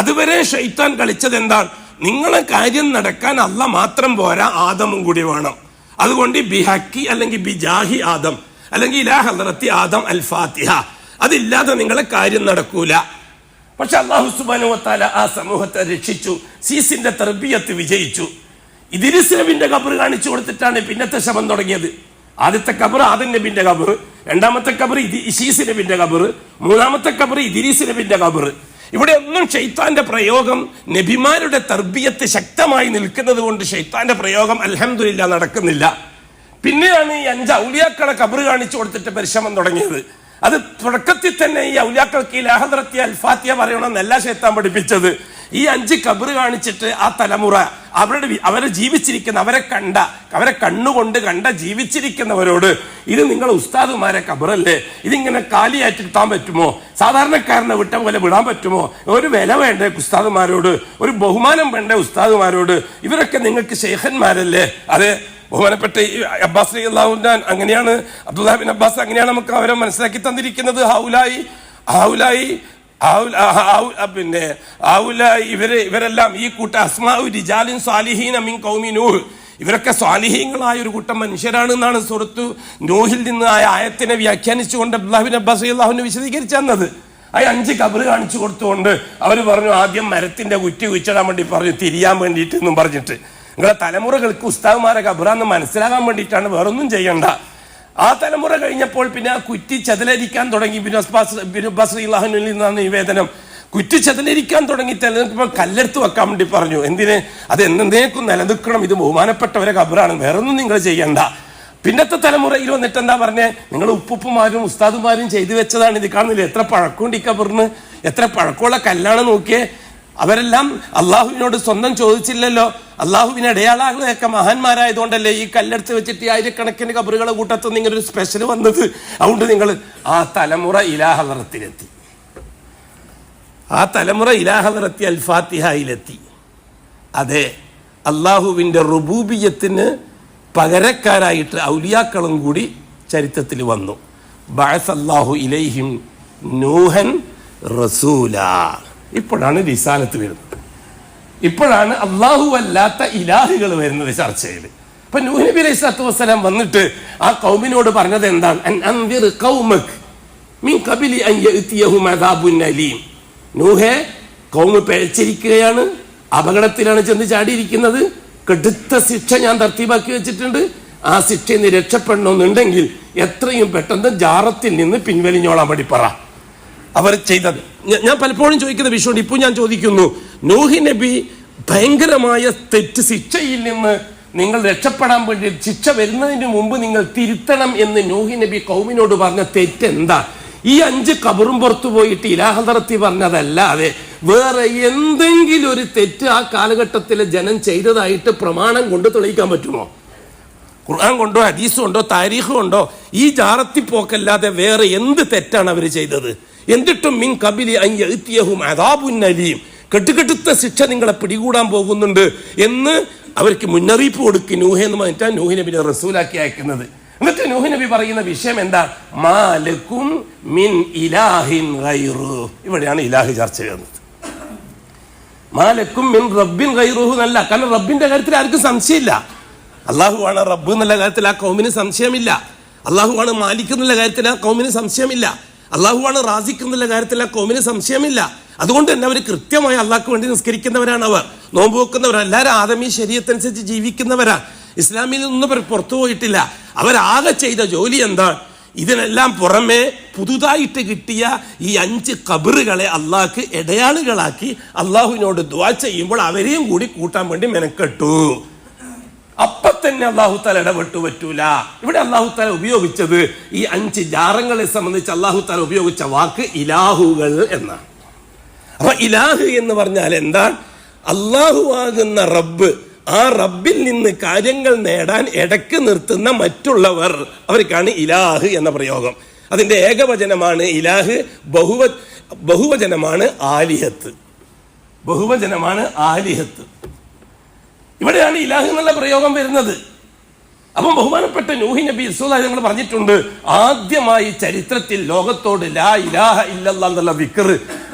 അതുവരെ ഷൈത്താൻ കളിച്ചത് എന്താണ്? നിങ്ങളെ കാര്യം നടക്കാൻ അള്ളാഹ് മാത്രം പോരാ, ആദമും കൂടി വേണം. അതുകൊണ്ട് ബിഹക്കി അല്ലെങ്കിൽ ബിജാഹി ആദം അല്ലെങ്കിൽ ഇലാ ഹദ്റത്തി ആദം അൽ ഫാത്തിഹ, അതില്ലാതെ നിങ്ങളെ കാര്യം നടക്കൂല. പക്ഷെ അല്ലാഹു സുബ്ഹാനഹു വ തആല ആ സമൂഹത്തെ രക്ഷിച്ചു. സീസിന്റെ തർബിയത്ത് വിജയിച്ചു. ഇദ്രീസ് നബിന്റെ ഖബർ കാണിച്ചു കൊടുത്തിട്ടാണ് പിന്നത്തെ ശബം തുടങ്ങിയത്. ആദ്യത്തെ ഖബർ ആദം നബിന്റെ ഖബർ, രണ്ടാമത്തെ ഖബർ ശീസ് നബിന്റെ ഖബർ, മൂന്നാമത്തെ ഖബർ ഇദ്രീസ് നബിന്റെ ഖബർ. ഇവിടെ ഒന്നും ഷൈത്താന്റെ പ്രയോഗം, നബിമാരുടെ തർബിയത്ത് ശക്തമായി നിൽക്കുന്നത് കൊണ്ട് ഷൈത്താന്റെ പ്രയോഗം അൽഹംദുലില്ലാ നടക്കുന്നില്ല. പിന്നെയാണ് ഈ 5 ഔലിയാക്കളെ ഖബർ കാണിച്ചു കൊടുത്തിട്ട് പരിശ്രമം തുടങ്ങിയത്. അത് തുടക്കത്തിൽ തന്നെ ഈ ഔലിയാക്കൾക്ക് ഇലാ ഹദ്റത്തി അൽ ഫാത്തിഹ പറയണമെന്നല്ല ഷൈത്താൻ പഠിപ്പിച്ചത്. ഈ 5 ഖബർ കാണിച്ചിട്ട് ആ തലമുറ അവരെ ജീവിച്ചിരിക്കുന്ന, അവരെ കണ്ണുകൊണ്ട് കണ്ട ജീവിച്ചിരിക്കുന്നവരോട്, ഇത് നിങ്ങൾ ഉസ്താദുമാരെ ഖബറല്ലേ, ഇതിങ്ങനെ കാലിയായിട്ട് കിട്ടാൻ പറ്റുമോ? സാധാരണക്കാരനെ വിട്ട പോലെ വിടാൻ പറ്റുമോ? ഒരു വില വേണ്ടേ ഉസ്താദുമാരോട്? ഒരു ബഹുമാനം വേണ്ടേ ഉസ്താദുമാരോട്? ഇവരൊക്കെ നിങ്ങൾക്ക് ശൈഖന്മാരല്ലേ? അതെ, ബഹുമാനപ്പെട്ട അബ്ബാസ് റളിയല്ലാഹു അൻഹു അങ്ങനെയാണ്, അബ്ദുല്ലാഹ് ബിൻ അബ്ബാസ് അങ്ങനെയാണ് നമുക്ക് അവരെ മനസ്സിലാക്കി തന്നിരിക്കുന്നത്. ഇവരെല്ലാം ഈ കൂട്ടം അസ്മാഉ റിജാലിൻ സാലിഹീന മിൻ ഖൗമി നൂഹ്, ഇവരൊക്കെ സ്വാലിഹീങ്ങളായ ഒരു കൂട്ടം മനുഷ്യരാണ് എന്നാണ് സൂറത്തു നൂഹിൽ നിന്ന് ആ ആയത്തിനെ വ്യാഖ്യാനിച്ചുകൊണ്ട് അബ്ദുല്ലാഹ് ബിൻ അബ്ബാസ് റളിയല്ലാഹു അൻഹു വിശദീകരിച്ചു തന്നത്. ആ 5 ഖബർ കാണിച്ചു കൊടുത്തുകൊണ്ട് അവർ പറഞ്ഞു, ആദ്യം മരത്തിന്റെ കുറ്റി കുഴിച്ചിടാൻ വേണ്ടി പറഞ്ഞു, തിരിയാൻ വേണ്ടിയിട്ട് എന്നും പറഞ്ഞിട്ട്. നിങ്ങളെ തലമുറകൾക്ക് ഉസ്താദുമാരെ ഖബറാന്ന് മനസ്സിലാകാൻ വേണ്ടിയിട്ടാണ്, വേറൊന്നും ചെയ്യണ്ട. ആ തലമുറ കഴിഞ്ഞപ്പോൾ പിന്നെ ആ കുറ്റി ചെതലരിക്കാൻ തുടങ്ങി. ബിൻ അബ്ബാസ് റളിയല്ലാഹു അൻഹുവിൽ നിന്നാണ് നിവേദനം. കുറ്റി ചെതലരിക്കാൻ തുടങ്ങി. തെളിഞ്ഞപ്പോൾ കല്ലെടുത്ത് വെക്കാൻ വേണ്ടി പറഞ്ഞു. എന്തിന്? അത് എന്നേക്കും നിലനിൽക്കണം, ഇത് ബഹുമാനപ്പെട്ടവരെ ഖബറാണ്, വേറൊന്നും നിങ്ങൾ ചെയ്യണ്ട. പിന്നത്തെ തലമുറയിൽ വന്നിട്ട് എന്താ പറഞ്ഞേ? നിങ്ങൾ ഉപ്പുപ്പുമാരും ഉസ്താദുമാരും ചെയ്തു വെച്ചതാണ്, ഇത് കാണുന്നില്ല എത്ര പഴക്കമുണ്ട് ഈ ഖബറിന്, എത്ര പഴക്കമുള്ള കല്ലാണ് നോക്കിയേ. അവരെല്ലാം അള്ളാഹുവിനോട് സ്വന്തം ചോദിച്ചില്ലല്ലോ. അള്ളാഹുവിന് അടയാളങ്ങളൊക്കെ മഹാന്മാരായതുകൊണ്ടല്ലേ ഈ കല്ലെടുത്ത് വെച്ചിട്ട് 1000കണക്കിന് ഖബറുകളെ കൂട്ടത്ത് നിങ്ങളൊരു സ്പെഷ്യൽ വന്നത്. അതുകൊണ്ട് നിങ്ങൾ ആ തലമുറ ഇലാ ഹദ്റത്തിലെത്തി, ആ തലമുറ ഇലാ ഹദ്റത്തി അൽ ഫാത്തിഹയിലെത്തി. അതെ, അള്ളാഹുവിൻ്റെ റുബൂബിയത്തിന് പകരക്കാരായിട്ട് ഔലിയാക്കളും കൂടി ചരിത്രത്തിൽ വന്നു. ബഅസല്ലാഹു ഇലൈഹിം നൂഹൻ റസൂലാ. ഇപ്പോഴാണ് റിസാലത്ത് വരുന്നത്, ഇപ്പോഴാണ് അള്ളാഹു അല്ലാത്ത ഇലാഹുകൾ വരുന്നത് ചർച്ചയിൽ. അപ്പൊ നൂഹ് നബി അലൈഹി സ്വലാത്തു വസ്സലാം വന്നിട്ട് ആ കൗമിനോട് പറഞ്ഞത് എന്താണ്? അൻദിർ ഖൗമക് മിൻ ഖബലി അൻ യഅതിയഹും അദാബുൻ അലീം. നൂഹേ, കൗമ് പിഴച്ചിരിക്കുകയാണ്, അപകടത്തിലാണ് ചെന്ന് ചാടിയിരിക്കുന്നത്, കടുത്ത ശിക്ഷ ഞാൻ തർത്തീബാക്കി വെച്ചിട്ടുണ്ട്. ആ ശിക്ഷയിൽ നിന്ന് രക്ഷപ്പെടണമെന്നുണ്ടെങ്കിൽ എത്രയും പെട്ടെന്ന് ജാറത്തിൽ നിന്ന് പിൻവലിഞ്ഞോളാൻ വേണ്ടി പറ. അവർ ചെയ്തത് ഞാൻ പലപ്പോഴും ചോദിക്കുന്ന വിഷയമുണ്ട്, ഇപ്പോൾ ഞാൻ ചോദിക്കുന്നു. നൂഹ് നബി ഭയങ്കരമായ തെറ്റ്, ശിക്ഷയിൽ നിന്ന് നിങ്ങൾ രക്ഷപ്പെടാൻ വേണ്ടി ശിക്ഷ വരുന്നതിന് മുമ്പ് നിങ്ങൾ തിരുത്തണം എന്ന് നൂഹ് നബി കൗമിനോട് പറഞ്ഞ തെറ്റ് എന്താ? ഈ 5 ഖബറും പുറത്തു പോയിട്ട് ഇലാ ഹദ്റത്തി പറഞ്ഞതല്ലാതെ വേറെ എന്തെങ്കിലും ഒരു തെറ്റ് ആ കാലഘട്ടത്തിലെ ജനം ചെയ്തതായിട്ട് പ്രമാണം കൊണ്ട് തെളിയിക്കാൻ പറ്റുമോ? ഖുർആൻ കൊണ്ടോ ഹദീസ് കൊണ്ടോ താരീഖ് കൊണ്ടോ ഈ ജാറത്തി പോക്കല്ലാതെ വേറെ എന്ത് തെറ്റാണ് അവർ ചെയ്തത്? എന്നിട്ടും മിൻ ഖബലി അൻ യഅതിയഹും അദാബുൻ അലീം, കെട്ടുകെട്ടുത്ത ശിക്ഷ നിങ്ങളെ പിടികൂടാൻ പോകുന്നുണ്ട് എന്ന് അവർക്ക് മുന്നറിയിപ്പ് കൊടുക്കും. നൂഹ് എന്ന് പറഞ്ഞിട്ടാണ് നൂഹ് നബിനെ റസൂലാക്കി അയക്കുന്നത്. എന്നിട്ട് നൂഹ് നബി പറയുന്ന വിഷയം എന്താ? മാലക്കും മിൻ ഇലാഹിൻ ഗൈറു. ഇവിടെയാണ് ഇലാഹ് ചർച്ച ചെയ്യുന്നത്. മാലക്കും മിൻ റബ്ബിൻ ഗൈറുഹു എന്നല്ല. കാരണം റബ്ബിന്റെ കാര്യത്തിൽ ആർക്കും സംശയമില്ല. അള്ളാഹു ആണ് റബ്ബ് എന്നുള്ള കാര്യത്തിൽ ആ കൗമിന് സംശയമില്ല. അള്ളാഹു ആണ് മാലിക് എന്നുള്ള കാര്യത്തിൽ ആ കൗമിന് സംശയമില്ല. അള്ളാഹു ആണ് റാസിഖ് എന്നുള്ള കാര്യത്തിൽ ആ കൗമിന് സംശയമില്ല. അതുകൊണ്ട് തന്നെ അവർ കൃത്യമായി അള്ളാഹ്ക്ക് വേണ്ടി നിസ്കരിക്കുന്നവരാണ്. അവർ നോമ്പ് വെക്കുന്നവർ, എല്ലാവരും ആദമി ശരീഅത്തനുസരിച്ച് ജീവിക്കുന്നവരാ. ഇസ്ലാമിൽ നിന്നും അവർ പുറത്തു പോയിട്ടില്ല. അവരാകെ ചെയ്ത ജോലി എന്താ? ഇതിനെല്ലാം പുറമെ പുതുതായിട്ട് കിട്ടിയ ഈ 5 ഖബറുകളെ അള്ളാഹ്ക്ക് ഇടയാളുകളാക്കി അള്ളാഹുവിനോട് ദുആ ചെയ്യുമ്പോൾ അവരെയും കൂടി കൂട്ടാൻ വേണ്ടി മെനക്കെട്ടു. അപ്പൊ തന്നെ അള്ളാഹു താല ഇടപെട്ടു പറ്റൂല. ഇവിടെ അള്ളാഹു താല ഉപയോഗിച്ചത് ഈ 5 ജാറങ്ങളെ സംബന്ധിച്ച് അള്ളാഹു താല ഉപയോഗിച്ച വാക്ക് ഇലാഹുകൾ എന്നാണ്. അപ്പൊ ഇലാഹ് എന്ന് പറഞ്ഞാൽ എന്താ? അള്ളാഹു ആകുന്ന റബ്ബ്, ആ റബ്ബിൽ നിന്ന് കാര്യങ്ങൾ നേടാൻ ഇടക്ക് നിർത്തുന്ന മറ്റുള്ളവർ, അവർക്കാണ് ഇലാഹ് എന്ന പ്രയോഗം. അതിന്റെ ഏകവചനമാണ് ഇലാഹ്, ബഹുവചനമാണ് ആലിഹത്ത്. ബഹുവചനമാണ് ആലിഹത്ത്. ഇവിടെയാണ് ഇലാഹ് എന്നുള്ള പ്രയോഗം വരുന്നത്. അപ്പം ബഹുമാനപ്പെട്ട നൂഹ് നബി ഞങ്ങൾ പറഞ്ഞിട്ടുണ്ട്, ആദ്യമായി ചരിത്രത്തിൽ ലോകത്തോട് ലാ ഇലാഹ ഇല്ലല്ലാഹ് എന്നുള്ള വിക്ർ,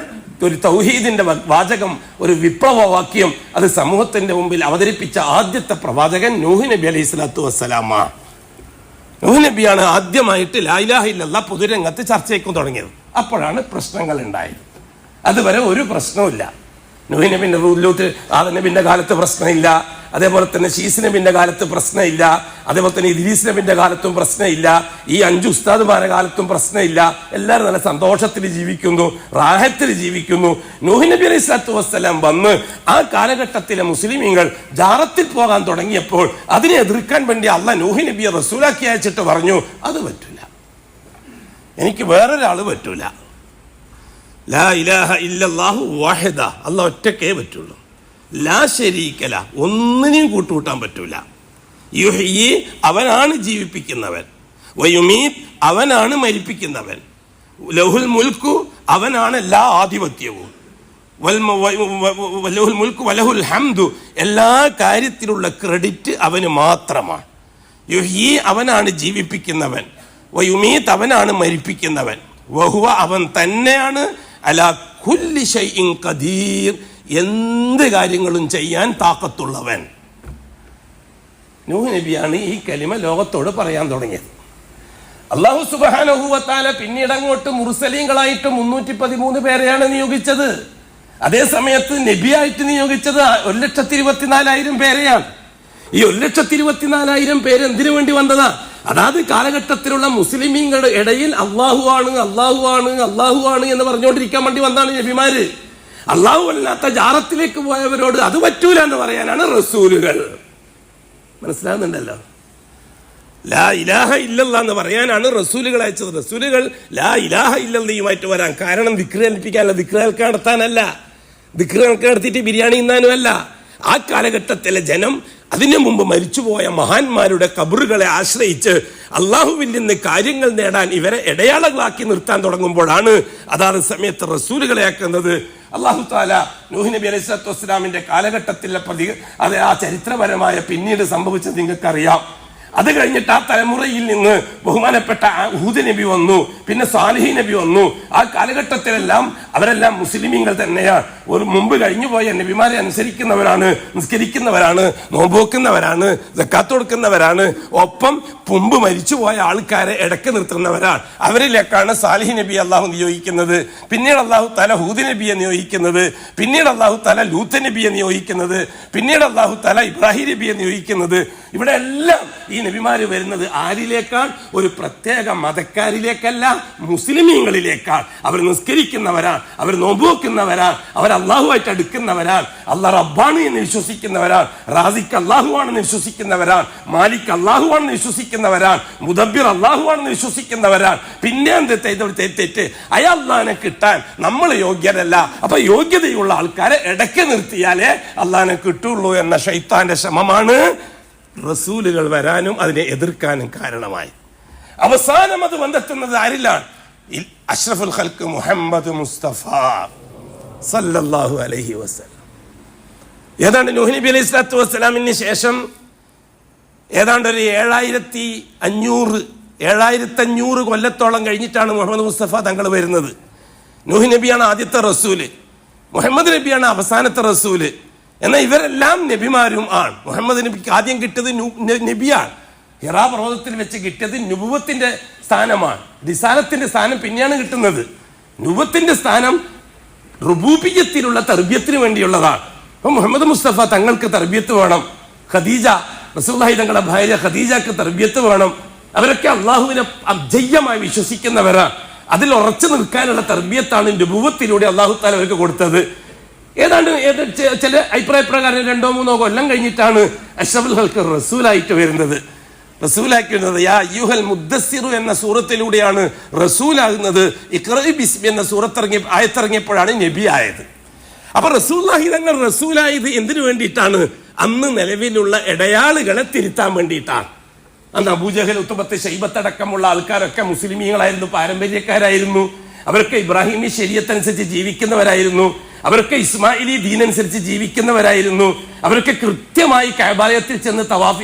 ഒരു തൗഹീദിന്റെ വാചകം, ഒരു വിപ്ലവവാക്യം അത് സമൂഹത്തിന്റെ മുമ്പിൽ അവതരിപ്പിച്ച ആദ്യത്തെ പ്രവാചകൻ നൂഹ് നബി അലൈഹി സ്വലാത്തു വസ്സലാമാണ്. നൂഹ് നബിയാണ് ആദ്യമായിട്ട് ലാ ഇലാഹ ഇല്ലല്ലാഹ് പൊതുരംഗത്ത് ചർച്ചയ്ക്ക് തുടങ്ങിയത്. അപ്പോഴാണ് പ്രശ്നങ്ങൾ ഉണ്ടായത്. അതുവരെ ഒരു പ്രശ്നവുമില്ല. നൂഹ് നബിന്റെ റൂലിലൂത്ത് ആദം നബിന്റെ കാലത്ത് പ്രശ്നമില്ല, അതേപോലെ തന്നെ ശീസ് നബിന്റെ കാലത്ത് പ്രശ്നമില്ല, അതേപോലെ തന്നെ ഇദ്രീസ് നബിന്റെ കാലത്തും പ്രശ്നമില്ല, ഈ 5 ഉസ്താദുമാരുടെ കാലത്തും പ്രശ്നമില്ല. എല്ലാവരും നല്ല സന്തോഷത്തിൽ ജീവിക്കുന്നു, റാഹത്തിൽ ജീവിക്കുന്നു. നൂഹ് നബി അലൈഹി സ്വലാത്തു വസ്സലാം വന്ന് ആ കാലഘട്ടത്തിലെ മുസ്ലിമീങ്ങൾ ജാറത്തിൽ പോകാൻ തുടങ്ങിയപ്പോൾ അതിനെ എതിർക്കാൻ വേണ്ടി അള്ളാഹ് നൂഹ് നബിയെ റസൂലാക്കി അയച്ചിട്ട് പറഞ്ഞു, അത് പറ്റൂല, എനിക്ക് വേറൊരാള് പറ്റൂല. ലാ ഇലാഹ ഇല്ലല്ലാഹു വാഹിദ, അല്ലാഹ് ഒറ്റക്കേ പറ്റുള്ളൂ. ലാ ശരീക ലഹ്, ഒന്നിനെയും കൂട്ടുകൂട്ടാൻ പറ്റൂല. യുഹ്യി, അവനാണ് ജീവിപ്പിക്കുന്നവൻ. വയുമീത്, അവനാണ് മരിപ്പിക്കുന്നവൻ. ലഹുൽ മുൽക്കു, അവനാണ് എല്ലാ ആധിപത്യവും. ലഹുൽ മുൽക്കു വലഹുൽ ഹംദു, എല്ലാ കാര്യത്തിലുള്ള ക്രെഡിറ്റ് അവന് മാത്രമാണ്. യുഹ്യി, അവനാണ് ജീവിപ്പിക്കുന്നവൻ. വയുമീത്, അവനാണ് മരിപ്പിക്കുന്നവൻ. വഹുവ, അവൻ തന്നെയാണ് അലാ കുല്ലി ഷൈഇൻ ഖദീർ, എന്ത് കാര്യങ്ങളും ചെയ്യാൻ താക്കത്തുള്ളവൻ. നൂഹ് നബിയാണ് ഈ കലിമ ലോകത്തോട് പറയാൻ തുടങ്ങിയത്. അല്ലാഹു സുബ്ഹാനഹു വ തആല പിന്നീട് അങ്ങോട്ട് മുർസലീങ്ങളായിട്ട് 313 പേരെയാണ് നിയോഗിച്ചത്. അതേ സമയത്ത് നബിയായിട്ട് നിയോഗിച്ചത് 1,24,000 പേരെയാണ്. ഈ 1,24,000 പേര് എന്തിനു വേണ്ടി വന്നതാ? അതാത് കാലഘട്ടത്തിലുള്ള മുസ്ലിമീങ്ങളുടെ ഇടയിൽ അള്ളാഹു ആണ് എന്ന് പറഞ്ഞുകൊണ്ടിരിക്കാൻ വേണ്ടി വന്നാണ് നബിമാര്. അള്ളാഹു അല്ലാത്ത ജാറത്തിലേക്ക് പോയവരോട് അത് പറ്റൂല എന്ന് പറയാനാണ് റസൂലുകൾ. മനസ്സിലാകുന്നുണ്ടല്ലോ? ലാ ഇലാഹ ഇല്ലല്ലാഹ് എന്ന് പറയാനാണ് റസൂലുകൾ അയച്ചത്. റസൂലുകൾ ലാ ഇലാഹ ഇല്ലല്ലാഹുമായിട്ട് വരാൻ കാരണം ദിക്ർ കൽപ്പിക്കാനല്ല, ദിക്ർ നടത്താനല്ല, ദിക്ർ നടത്തിയിട്ട് ബിരിയാണി തിന്നാനുമല്ല. ആ കാലഘട്ടത്തിലെ ജനം അതിനു മുമ്പ് മരിച്ചുപോയ മഹാന്മാരുടെ ഖബറുകളെ ആശ്രയിച്ച് അള്ളാഹുവിൽ നിന്ന് കാര്യങ്ങൾ നേടാൻ ഇവരെ ഇടയാളകളാക്കി നിർത്താൻ തുടങ്ങുമ്പോഴാണ് അതാത് സമയത്ത് റസൂലുകളെ ആക്കുന്നത്. അള്ളാഹു താല നൂഹ് നബി അലൈഹി സ്വലാത്തു വസ്സലാമിന്റെ കാലഘട്ടത്തിലെ അത് ആ ചരിത്രപരമായ പിന്നീട് സംഭവിച്ചത് നിങ്ങൾക്കറിയാം. അത് കഴിഞ്ഞിട്ട് ആ തലമുറയിൽ നിന്ന് ബഹുമാനപ്പെട്ട ഹൂദ് നബി വന്നു, പിന്നെ സാലിഹ് നബി വന്നു. ആ കാലഘട്ടത്തിലെല്ലാം അവരെല്ലാം മുസ്ലിമീങ്ങൾ തന്നെയാണ്. ഒരു മുമ്പ് കഴിഞ്ഞു പോയ നബിമാരെ അനുസരിക്കുന്നവരാണ്, നിസ്കരിക്കുന്നവരാണ്, നോമ്പോക്കുന്നവരാണ്, സക്കാത്ത് കൊടുക്കുന്നവരാണ്. ഒപ്പം മുമ്പ് മരിച്ചുപോയ ആൾക്കാരെ ഇടയ്ക്ക് നിർത്തുന്നവരാണ്. അവരിലേക്കാണ് സാലിഹ് നബി അള്ളാഹു നിയോഗിക്കുന്നത്. പിന്നീട് അള്ളാഹു തല ഹൂദ് നബിയെ നിയോഗിക്കുന്നത്. പിന്നീട് അള്ളാഹു തല ലൂത്ത് നബിയെ നിയോഗിക്കുന്നത്. പിന്നീട് അള്ളാഹു തല ഇബ്രാഹിം നബിയെ നിയോഗിക്കുന്നത്. ഇവിടെ എല്ലാം ഈ നബിമാര് വരുന്നത് ആരിലേക്കാണ്? ഒരു പ്രത്യേക മതക്കാരിലേക്കല്ല, മുസ്ലിമീങ്ങളിലേക്കാണ്. അവർ നിസ്കരിക്കുന്നവരാണ്, അവർ നോമ്പുവെക്കുന്നവരാണ്, അവർ അള്ളാഹുവായിട്ട് അടുക്കുന്നവരാണ്, അള്ളാഹ് റബ്ബാണ് എന്ന് വിശ്വസിക്കുന്നവരാണ്, റാസിഖ് അള്ളാഹു ആണെന്ന് വിശ്വസിക്കുന്നവരാണ്, മാലിക് അള്ളാഹു ആണെന്ന് വിശ്വസിക്കുന്നവരാണ്, മുദബ്ബിർ അള്ളാഹു ആണെന്ന് വിശ്വസിക്കുന്നവരാണ്. പിന്നെ എന്ത് തെറ്റ്? അയാളെ കിട്ടാൻ നമ്മൾ യോഗ്യരല്ല. അപ്പൊ യോഗ്യതയുള്ള ആൾക്കാരെ ഇടയ്ക്ക് നിർത്തിയാലേ അള്ളാഹിനെ കിട്ടുള്ളൂ എന്ന ശൈത്താന്റെ ശ്രമമാണ് റസൂലുകൾ വരാനും അതിനെ എതിർക്കാനും കാരണമായി. അവസാനം അത് വന്നെത്തുന്നത് ആരിലാണ്? അഷ്റഫുൽ ഖൽഖ് മുഹമ്മദ് മുസ്തഫ സല്ലല്ലാഹു അലൈഹി വസല്ലം. ഏതാണ്ട് നൂഹ് നബി അലൈഹി സ്വലാത്തു വസ്സലാമിന് ശേഷം ഏതാണ്ട് ഒരു 7500 കൊല്ലത്തോളം കഴിഞ്ഞിട്ടാണ് മുഹമ്മദ് മുസ്തഫ തങ്ങൾ വരുന്നത്. നൂഹ് നബിയാണ് ആദ്യത്തെ റസൂല്, മുഹമ്മദ് നബിയാണ് അവസാനത്തെ റസൂല്. എന്നാൽ ഇവരെല്ലാം നബിമാരും ആണ്. മുഹമ്മദ് നബിക്ക് ആദ്യം കിട്ടിയത് നബിയാണ്. ഹിറാ പർവ്വതത്തിൽ വെച്ച് കിട്ടിയത് നുബുവത്തിന്റെ സ്ഥാനമാണ്. റിസാലത്തിന്റെ സ്ഥാനം പിന്നെയാണ് കിട്ടുന്നത്. നുബുവത്തിന്റെ സ്ഥാനം റുബൂബിയ്യത്തിലുള്ള തർബിയത്തിന് വേണ്ടിയുള്ളതാണ്. അപ്പൊ മുഹമ്മദ് മുസ്തഫ തങ്ങൾക്ക് തർബിയത്ത് വേണം. ഖദീജ റസൂലുള്ളാഹി തങ്ങളുടെ ഭാര്യ ഖദീജക്ക് തർബിയത്ത് വേണം. അവരൊക്കെ അള്ളാഹുവിനെ അജയ്യമായി വിശ്വസിക്കുന്നവരാണ്. അതിൽ ഉറച്ചു നിൽക്കാനുള്ള തർബിയത്താണ് നുബുവത്തിലൂടെ അള്ളാഹു താല അവർക്ക് കൊടുത്തത്. ഏതാണ്ട് ചില അഭിപ്രായ പ്രകാരം 2-3 കൊല്ലം കഴിഞ്ഞിട്ടാണ് അഷ്റഫുൽ ഖൽഖ് റസൂലായിട്ട് വരുന്നത്. റസൂലാക്കുന്നത് യാ അയ്യുഹൽ മുദ്ദസ്സിറു എന്ന സൂറത്തിലൂടെയാണ് റസൂലാകുന്നത്. ഇഖ്റ ബിസ്മി എന്ന ആയത്തിറങ്ങിയപ്പോഴാണ് നബി ആയത്. അപ്പൊ റസൂലുള്ളാഹി തങ്ങൾ റസൂലായത് എന്തിനു വേണ്ടിയിട്ടാണ്? അന്ന് നിലവിലുള്ള ഇടയാളുകളെ തിരുത്താൻ വേണ്ടിയിട്ടാണ്. അന്ന് അബൂജഹൽ, ഉത്ബത്ത്, ശൈബത്തടക്കമുള്ള ആൾക്കാരൊക്കെ മുസ്ലിമീങ്ങളായിരുന്നു, പാരമ്പര്യക്കാരായിരുന്നു. അവരൊക്കെ ഇബ്രാഹിമി ശരീഅത്തനുസരിച്ച് ജീവിക്കുന്നവരായിരുന്നു. അവരൊക്കെ ഇസ്മായിലി ദീനനുസരിച്ച് ജീവിക്കുന്നവരായിരുന്നു. അവരൊക്കെ കൃത്യമായി കഅബാലയത്തിൽ ചെന്ന് തവാഫ്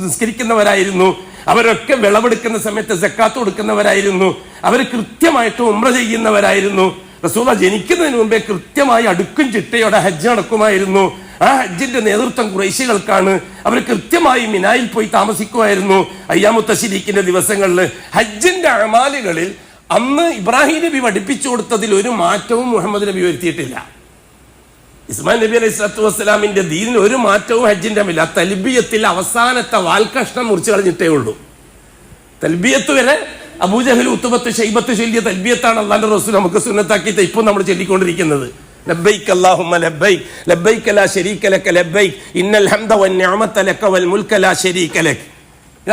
നിസ്കരിക്കുന്നവരായിരുന്നു. അവരൊക്കെ വിളവെടുക്കുന്ന സമയത്ത് സക്കാത്ത് കൊടുക്കുന്നവരായിരുന്നു. അവർ കൃത്യമായിട്ട് ഉംറ ചെയ്യുന്നവരായിരുന്നു. റസൂൽ ജനിക്കുന്നതിന് മുമ്പേ കൃത്യമായി അടുക്കും ചിട്ടയോടെ ഹജ്ജ് നടക്കുമായിരുന്നു. ആ ഹജ്ജിന്റെ നേതൃത്വം ഖുറൈശികൾക്കാണ്. അവർ കൃത്യമായി മിനായിൽ പോയി താമസിക്കുമായിരുന്നു. അയ്യാമു തശ്രീഖിന്റെ ദിവസങ്ങളിൽ ഹജ്ജിന്റെ അമാലുകളിൽ അന്ന് ഇബ്രാഹിം നബി പഠിപ്പിച്ചു കൊടുത്തതിൽ ഒരു മാറ്റവും മുഹമ്മദ് നബി വരുത്തിയിട്ടില്ല. ഇസ്മായിൽ നബി അലൈഹി സ്വലാത്തു വസ്സലാമിന്റെ ദീനിൽ ഒരു മാറ്റവും ഹജ്ജിന്റെ അമില്ല. തൽബിയത്തിൽ അവസാനത്തെ വാൽകഷ്ണം മുറിച്ചു കളഞ്ഞിട്ടേ ഉള്ളൂ. തൽബിയത്ത് വരെ അബൂജഹൽ, ഉത്ബത്ത്, ശൈബത്ത് ചൊല്ലിയ തൽബിയത്താണ് അല്ലാഹുവിന്റെ റസൂൽ നമുക്ക് സുന്നത്താക്കിയിട്ട് ഇപ്പോൾ നമ്മൾ ചൊല്ലിക്കൊണ്ടിരിക്കുന്നത്. ലബ്ബൈക് അല്ലാഹുമ്മ ലബ്ബൈക് ലബ്ബൈക ലാ ശരീക ലക ലബ്ബൈക് ഇന്നൽ ഹംദ വന്നിഅമത ലക വൽ മുൽക ലാ ശരീക ലക.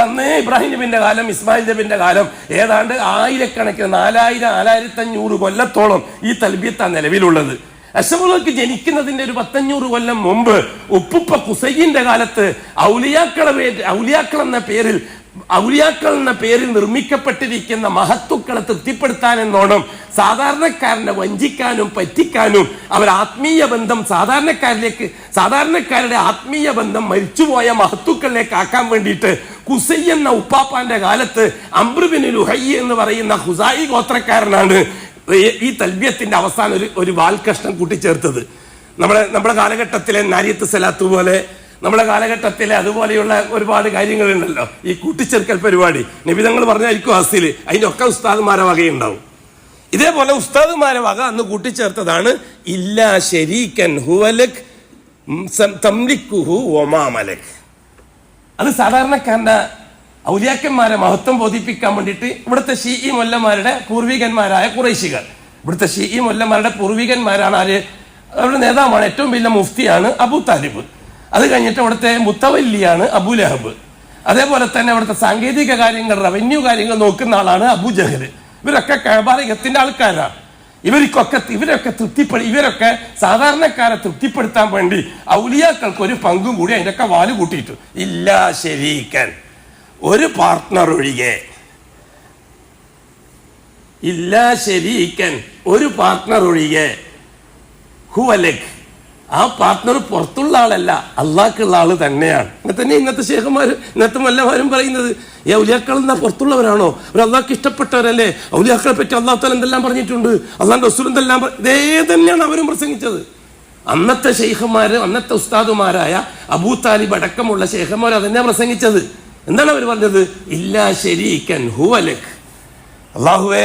അന്നേ ഇബ്രാഹിം നബിന്റെ കാലം, ഇസ്മായിൽ നബിന്റെ കാലം ഏതാണ്ട് ആയിരക്കണക്കിന് 4000-4500 കൊല്ലത്തോളം ഈ തൽബിയത്താണ് നിലവിലുള്ളത്. അശ്റഫുൽ ജനിക്കുന്നതിന്റെ ഒരു 500 കൊല്ലം മുമ്പ് ഉപ്പുപ്പ ഖുസൈന്റെ കാലത്ത് ഔലിയാക്കൾ എന്ന പേരിൽ നിർമ്മിക്കപ്പെട്ടിരിക്കുന്ന മഹത്തുക്കളെ തൃപ്തിപ്പെടുത്താൻ എന്നോണം സാധാരണക്കാരനെ വഞ്ചിക്കാനും പറ്റിക്കാനും അവർ ആത്മീയ ബന്ധം സാധാരണക്കാരുടെ ആത്മീയ ബന്ധം മരിച്ചുപോയ മഹത്തുക്കളിലേക്ക് ആക്കാൻ വേണ്ടിയിട്ട് ഖുസൈ എന്ന ഉപ്പാപ്പാന്റെ കാലത്ത് അംർ ബിൻ ലുഹൈ എന്ന് പറയുന്ന ഖുസായി ഗോത്രക്കാരനാണ് ഈ തൽബിയത്തിന്റെ അവസാനം ഒരു വാൽകഷ്ണം കൂട്ടിച്ചേർത്തത്. നമ്മുടെ കാലഘട്ടത്തിലെ നാരിയത്ത് സലാത്ത് പോലെ, നമ്മുടെ കാലഘട്ടത്തിലെ അതുപോലെയുള്ള ഒരുപാട് കാര്യങ്ങളുണ്ടല്ലോ, ഈ കൂട്ടിച്ചേർക്കൽ പരിപാടി. നബിതങ്ങൾ പറഞ്ഞായിരിക്കും അസിൽ, അതിനൊക്കെ ഉസ്താദുമാരെ വകയുണ്ടാവും. ഇതേപോലെ ഉസ്താദുമാരെ വക അന്ന് കൂട്ടിച്ചേർത്തതാണ് ഇല്ലാ ശരീകൻ ഹുവലക് തംലിക്കുഹു വമാ മലക്. അത് സാധാരണക്കാരന്റെ ഔലിയാക്കന്മാരെ മഹത്വം ബോധിപ്പിക്കാൻ വേണ്ടിയിട്ട് ഇവിടുത്തെ ഷീഈ മൊല്ലമാരുടെ പൂർവികന്മാരായ ഖുറൈശികൾ, ഇവിടുത്തെ ഷീഈ മൊല്ലമാരുടെ പൂർവികന്മാരാണ് ആര്? അവരുടെ നേതാവാണ്, ഏറ്റവും വലിയ മുഫ്തിയാണ് അബൂ താലിബ്. അത് കഴിഞ്ഞിട്ട് ഇവിടുത്തെ മുത്തവല്ലിയാണ് അബൂ ലഹബ്. അതേപോലെ തന്നെ ഇവിടുത്തെ സാങ്കേതിക കാര്യങ്ങൾ, റവന്യൂ കാര്യങ്ങൾ നോക്കുന്ന ആളാണ് അബൂ ജഹൽ. ഇവരൊക്കെ കഅബാലയത്തിന്റെ ആൾക്കാരാണ്. ഇവരൊക്കെ സാധാരണക്കാരെ തൃപ്തിപ്പെടുത്താൻ വേണ്ടി ഔലിയാക്കൾക്ക് ഒരു പങ്കും കൂടി അതിൻ്റെയൊക്കെ വാല് കൂട്ടിയിട്ടു. ഇല്ലാ ശരീക്കൻ, ഒരു പാർട്ട്ണർ ഒഴികെ. ഇല്ലാ ശരീക്കൻ, ഒരു പാർട്ട്ണർ ഒഴികെ. ഹുവലക്, ആ പാർട്ട്ണർ പുറത്തുള്ള ആളല്ല, അള്ളാഹ്ക്കുള്ള ആള് തന്നെയാണ്. അങ്ങനെ തന്നെ ഇന്നത്തെ ശേഖന്മാര്, ഇന്നത്തെ മല്ലമാരും പറയുന്നത്, ഈ ഔലിയാക്കൾ എന്നാ പുറത്തുള്ളവരാണോ? അവർ അള്ളാഹ്ക്ക് ഇഷ്ടപ്പെട്ടവരല്ലേ? ഔലിയാക്കളെ പറ്റി അള്ളാഹു തആല എന്തെല്ലാം പറഞ്ഞിട്ടുണ്ട്, അള്ളാഹുന്റെ റസൂൽ എന്തെല്ലാം, ഇതേ തന്നെയാണ് അവരും പ്രസംഗിച്ചത്. അന്നത്തെ ശൈഖന്മാര്, അന്നത്തെ ഉസ്താദുമാരായ അബൂ താലിബ് അടക്കമുള്ള ശൈഖന്മാർ അതന്നെയാണ് പ്രസംഗിച്ചത്. എന്താണ് അവർ പറഞ്ഞത്? ഇല്ലാ ശരീകൻ ഹുവലക്. അള്ളാഹുവേ,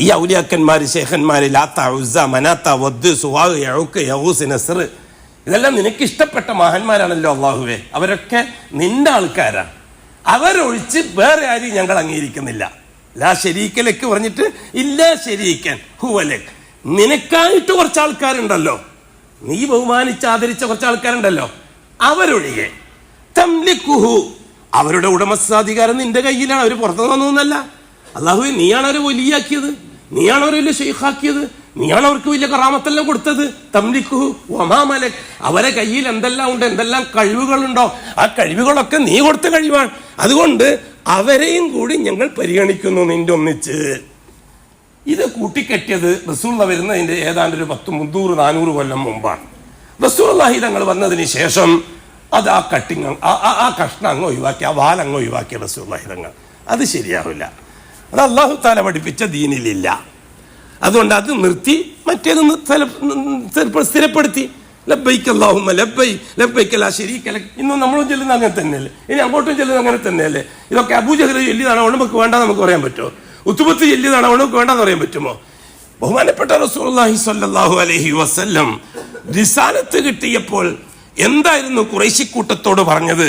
ഈ ഔലിയാക്കന്മാര്, ശേഖന്മാര്, ലാത്ത, ഉസ്സ, മനാത്ത, വദ്, സുവാ, യഊഖ്, യഗൂസ്, നസ്ർ, ഇതെല്ലാം നിനക്ക് ഇഷ്ടപ്പെട്ട മഹാന്മാരാണല്ലോ അള്ളാഹുവേ. അവരൊക്കെ നിന്റെ ആൾക്കാരാണ്. അവരൊഴിച്ച് വേറെ ആരെയും ഞങ്ങൾ അംഗീകരിക്കുന്നില്ല. ലാ ശരീക്കലക്ക് പറഞ്ഞിട്ട് ഇല്ലാ ശരീക്കൻ ഹുവലക്. നിനക്കായിട്ട് കുറച്ച് ആൾക്കാരുണ്ടല്ലോ, നീ ബഹുമാനിച്ച് ആദരിച്ച കുറച്ച് ആൾക്കാരുണ്ടല്ലോ, അവരൊഴികെ. തംലിക്കുഹു, അവരുടെ ഉടമസ്ഥാധികാരം നിന്റെ കയ്യിലാണ്, അവർ പുറത്തു വന്നൊന്നല്ല. അള്ളാഹുവേ, നീയാണ് അവരെ വലിയാക്കിയത്, നീയാണ് അവരെ വലിയ ഷെയ്ഖാക്കിയത്, നീയാണ് അവർക്ക് വലിയ കറാമത്തെല്ലാം കൊടുത്തത്. തംലിക്കുഹു വമാ മലക്, അവരെ കയ്യിൽ എന്തെല്ലാം ഉണ്ട്, എന്തെല്ലാം കഴിവുകളുണ്ടോ, ആ കഴിവുകളൊക്കെ നീ കൊടുത്ത കഴിവാണ്. അതുകൊണ്ട് അവരെയും കൂടി ഞങ്ങൾ പരിഗണിക്കുന്നു നിന്റെ ഒന്നിച്ച്. ഇത് കൂട്ടിക്കെട്ടിയത് റസൂലുള്ളാഹി വരുന്നതിന്റെ ഏതാണ്ട് ഒരു 300-400 കൊല്ലം മുമ്പാണ്. റസൂലുള്ളാഹി തങ്ങൾ വന്നതിന് ശേഷം അത് ആ കഷ്ണം അങ്ങ് ഒഴിവാക്കി, ആ വാലങ്ങ് ഒഴിവാക്കിയ റസൂലുള്ളാഹി തങ്ങൾ. അത് ശരിയാവില്ല, അത് അല്ലാഹു തആല പഠിപ്പിച്ച ദീനിലില്ല. അതുകൊണ്ട് അത് നിർത്തി മറ്റേത് സ്ഥിരപ്പെടുത്തി. ലബ്ബൈക അല്ലാഹുമ്മ ലബ്ബൈക് ലബ്ബൈക ലാ ശരീക ലക്. ഇന്നും നമ്മളും ചെല്ലുന്നത് അങ്ങനെ തന്നെയല്ലേ, ഇനി അങ്ങോട്ടും ചെല്ലുന്നത് അങ്ങനെ തന്നെയല്ലേ. ഇതൊക്കെ അബൂജഹൽ ചൊല്ലിയതാണോ നമുക്ക് വേണ്ടെന്ന് നമുക്ക് പറയാൻ പറ്റുമോ? ഉത്ബത്ത് ചൊല്ലിയതാണോ നമുക്ക് വേണ്ടെന്ന് പറയാൻ പറ്റുമോ? ബഹുമാനപ്പെട്ട റസൂലുള്ളാഹി സ്വല്ലല്ലാഹു അലൈഹി വസല്ലം റിസാലത്ത് കിട്ടിയപ്പോൾ എന്തായിരുന്നു ഖുറൈശി കൂട്ടത്തോട് പറഞ്ഞത്?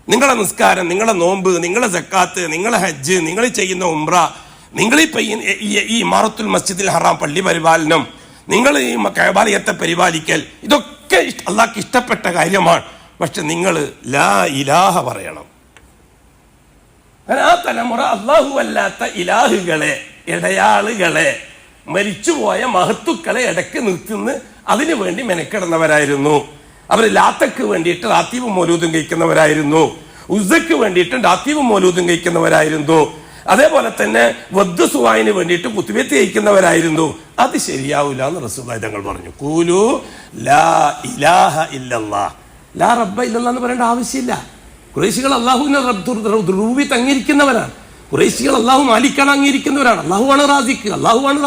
നിങ്ങളെ നിസ്കാരം, നിങ്ങളെ നോമ്പ്, നിങ്ങളെ സക്കാത്ത്, നിങ്ങളെ ഹജ്ജ്, നിങ്ങൾ ചെയ്യുന്ന ഉംറ, നിങ്ങൾ ഈ ഇമാറത്തുൽ മസ്ജിദുൽ ഹറാം പള്ളി പരിപാലനം, നിങ്ങൾ ഈ കഅബാലയത്തെ പരിപാലിക്കൽ, ഇതൊക്കെ അള്ളാഹ്ക്ക് ഇഷ്ടപ്പെട്ട കാര്യമാണ്. പക്ഷെ നിങ്ങൾ ലാ ഇലാഹ പറയണം. ആ തലമുറ അള്ളാഹു അല്ലാത്ത ഇലാഹുകളെ, ഇടയാളുകളെ, മരിച്ചുപോയ മഹത്തുക്കളെ ഇടയ്ക്ക് നിർത്തുന്ന അതിനു വേണ്ടി മെനക്കിടുന്നവരായിരുന്നു. അവർ ലാത്തക്ക് വേണ്ടിയിട്ട് റാത്തീബും മൗലൂദും കഴിക്കുന്നവരായിരുന്നു. ഉസ്സയ്ക്ക് വേണ്ടിയിട്ട് ലാത്തീവും മൗലൂദും കഴിക്കുന്നവരായിരുന്നു. അതേപോലെ തന്നെ വദ്ദ് സുവായിന് വേണ്ടിയിട്ട് കുത്തുബിയത്ത് കഴിക്കുന്നവരായിരുന്നു. അത് ശരിയാവില്ല എന്ന് റസൂലുള്ളാഹി തങ്ങൾ പറഞ്ഞു. ഖൂലു ലാ ഇലാഹ ഇല്ലല്ലാഹ്, ലാ റബ്ബ ഇല്ലല്ലാഹ് എന്ന് പറയേണ്ട ആവശ്യമില്ല. ഖുറൈശികൾ അല്ലാഹുവിനെ റുബൂബിയത്ത് അംഗീകരിക്കുന്നവരാണ്. ഖുറൈശികൾ അല്ലാഹു മാലിക്കാണ് അംഗീകരിക്കുന്നവരാണ്. അല്ലാഹുവാണ് റാസിഖ്, അല്ലാഹുവാണ്